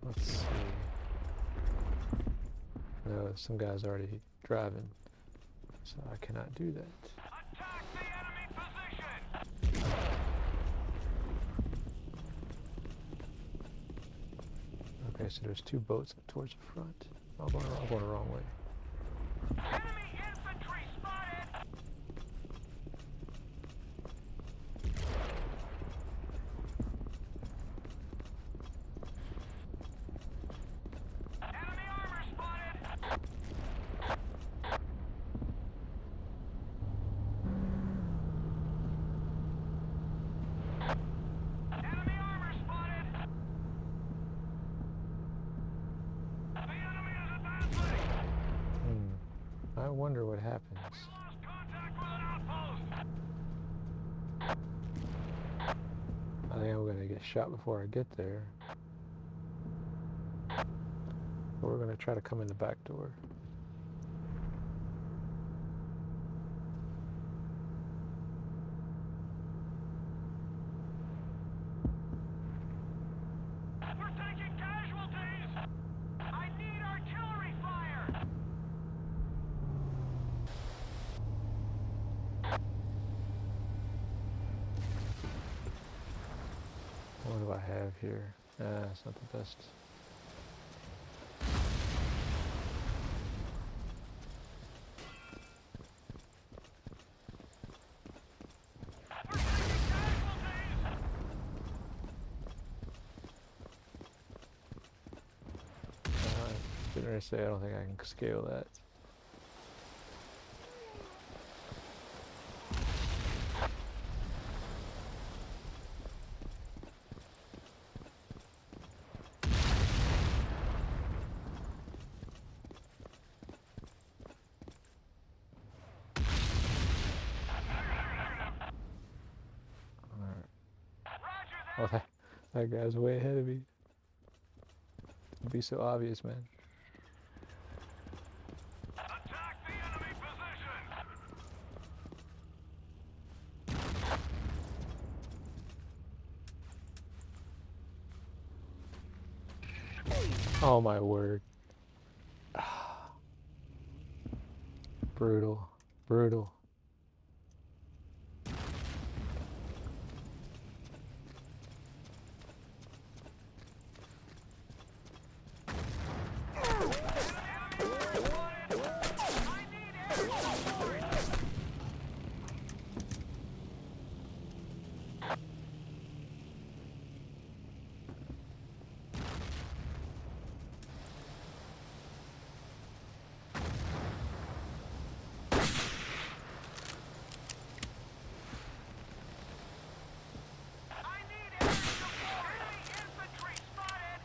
Let's see. No, some guy's already driving, so I cannot do that. Attack the enemy position! Okay, so there's two boats up towards the front. I'm going the wrong way. Enemy infantry spotted! Enemy armor spotted! Enemy armor spotted! The enemy is advancing! I wonder what happens. We lost contact with an outpost! I think I'm gonna get shot before I get there. But we're gonna try to come in the back door. We're taking casualties! I need artillery fire! What do I have here? It's not the best. We're taking casualties! Didn't really say I don't think I can scale that. Oh, that guy's way ahead of me. It'd be so obvious, man. Attack the enemy position! Oh my word. Brutal. Brutal. I need air support! Enemy infantry spotted!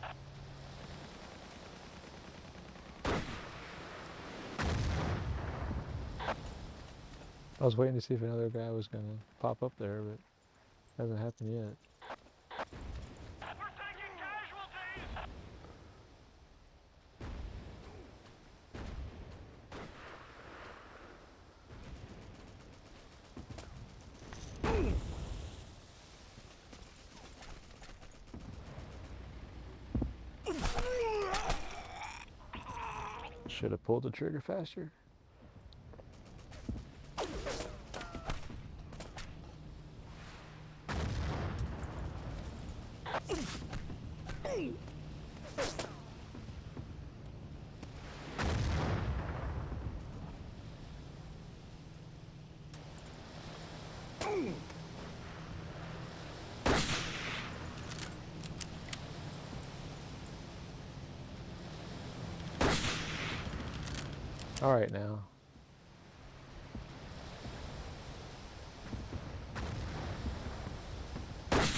I was waiting to see if another guy was gonna pop up there, but hasn't happened yet. We're taking casualties! Should have pulled the trigger faster. All right now. Good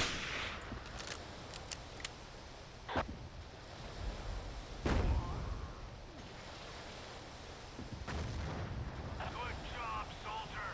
job, soldier!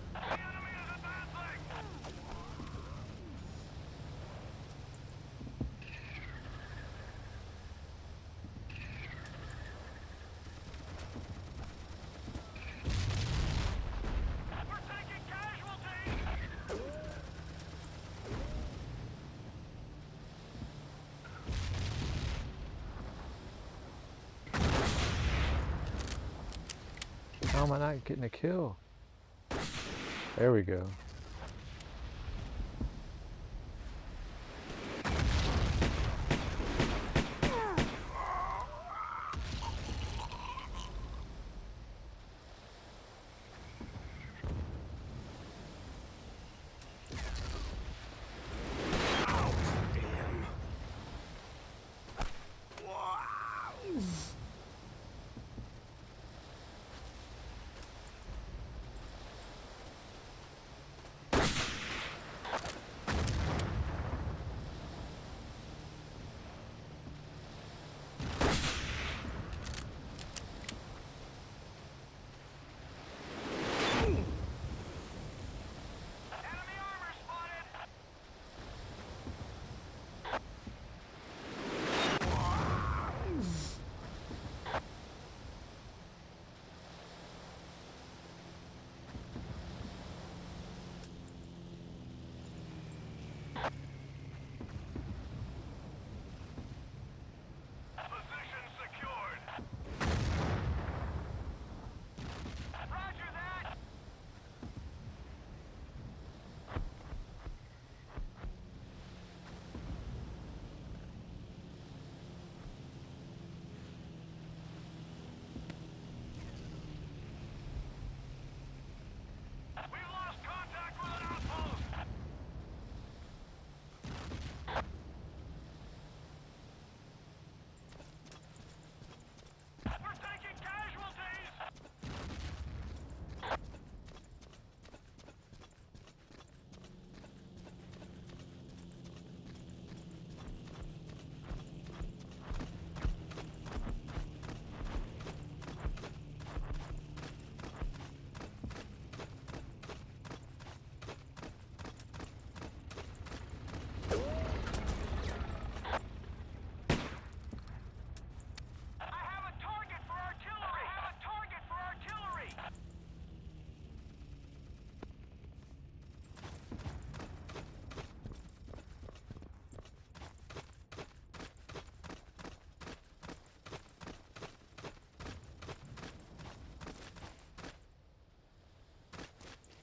The enemy is advancing! We're taking casualties! How am I not getting a kill? There we go.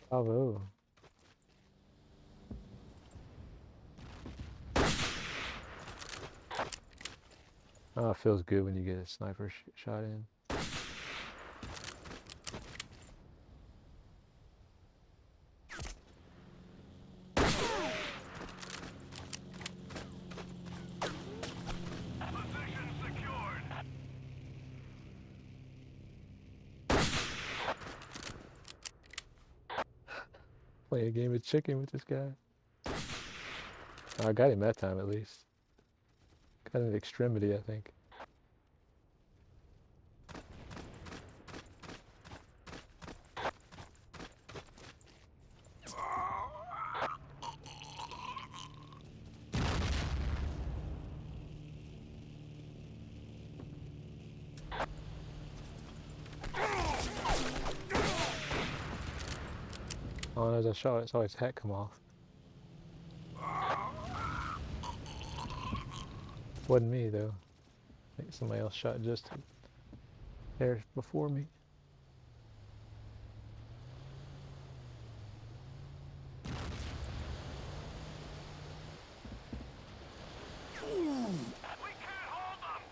Bravo. Oh, it feels good when you get a sniper shot in. Position secured. Play a game of chicken with this guy. I got him that time at least. Got an extremity, I think. Oh, as I saw his hat come off. Wasn't me though. I think somebody else shot just there before me. We can't hold them.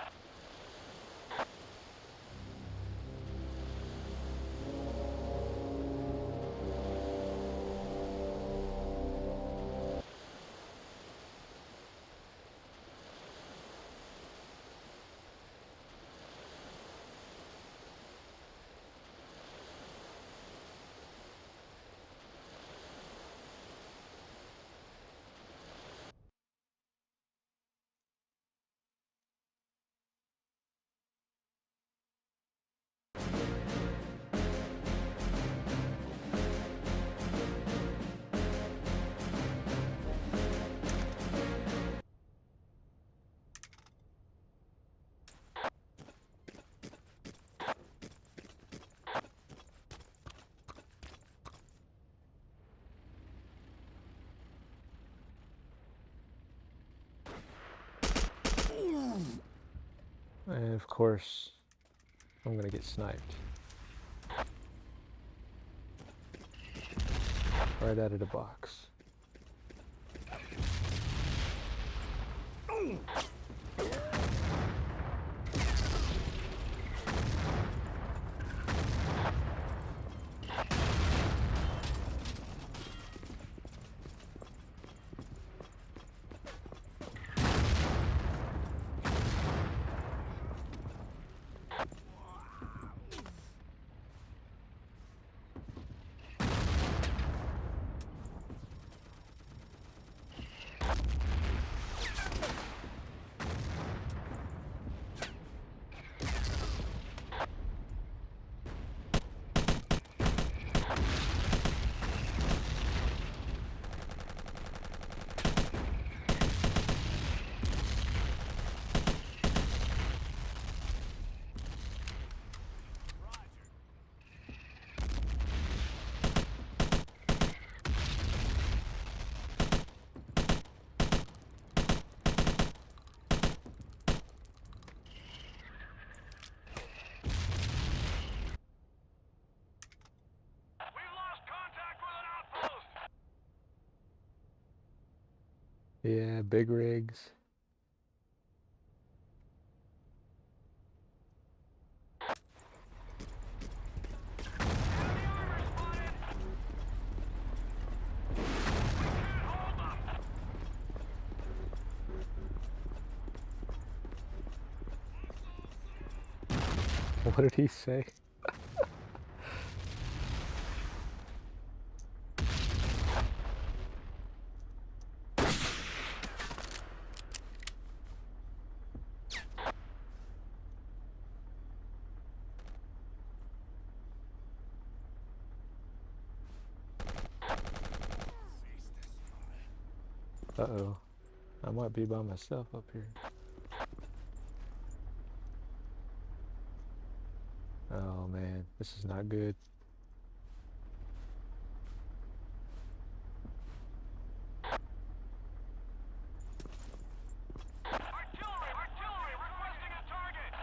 And of course, I'm gonna get sniped. Right out of the box. We've lost contact with an outpost. Yeah, big rigs. Enemy armor spotted. We can't hold them. What did he say? Uh-oh. I might be by myself up here. Oh man, this is not good. Artillery requesting a target.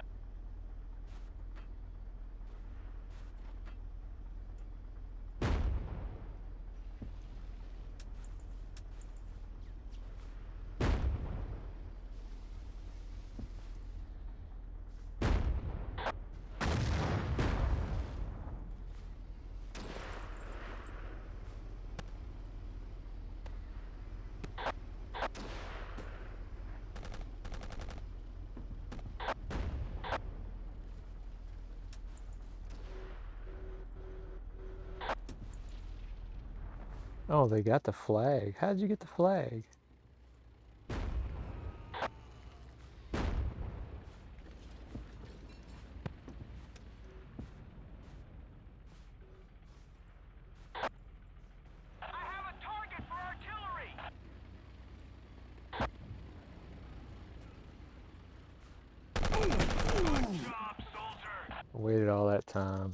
Oh, they got the flag. How'd you get the flag? I have a target for artillery. Good job, soldier. Waited all that time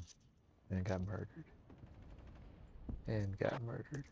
and got murdered. And got murdered.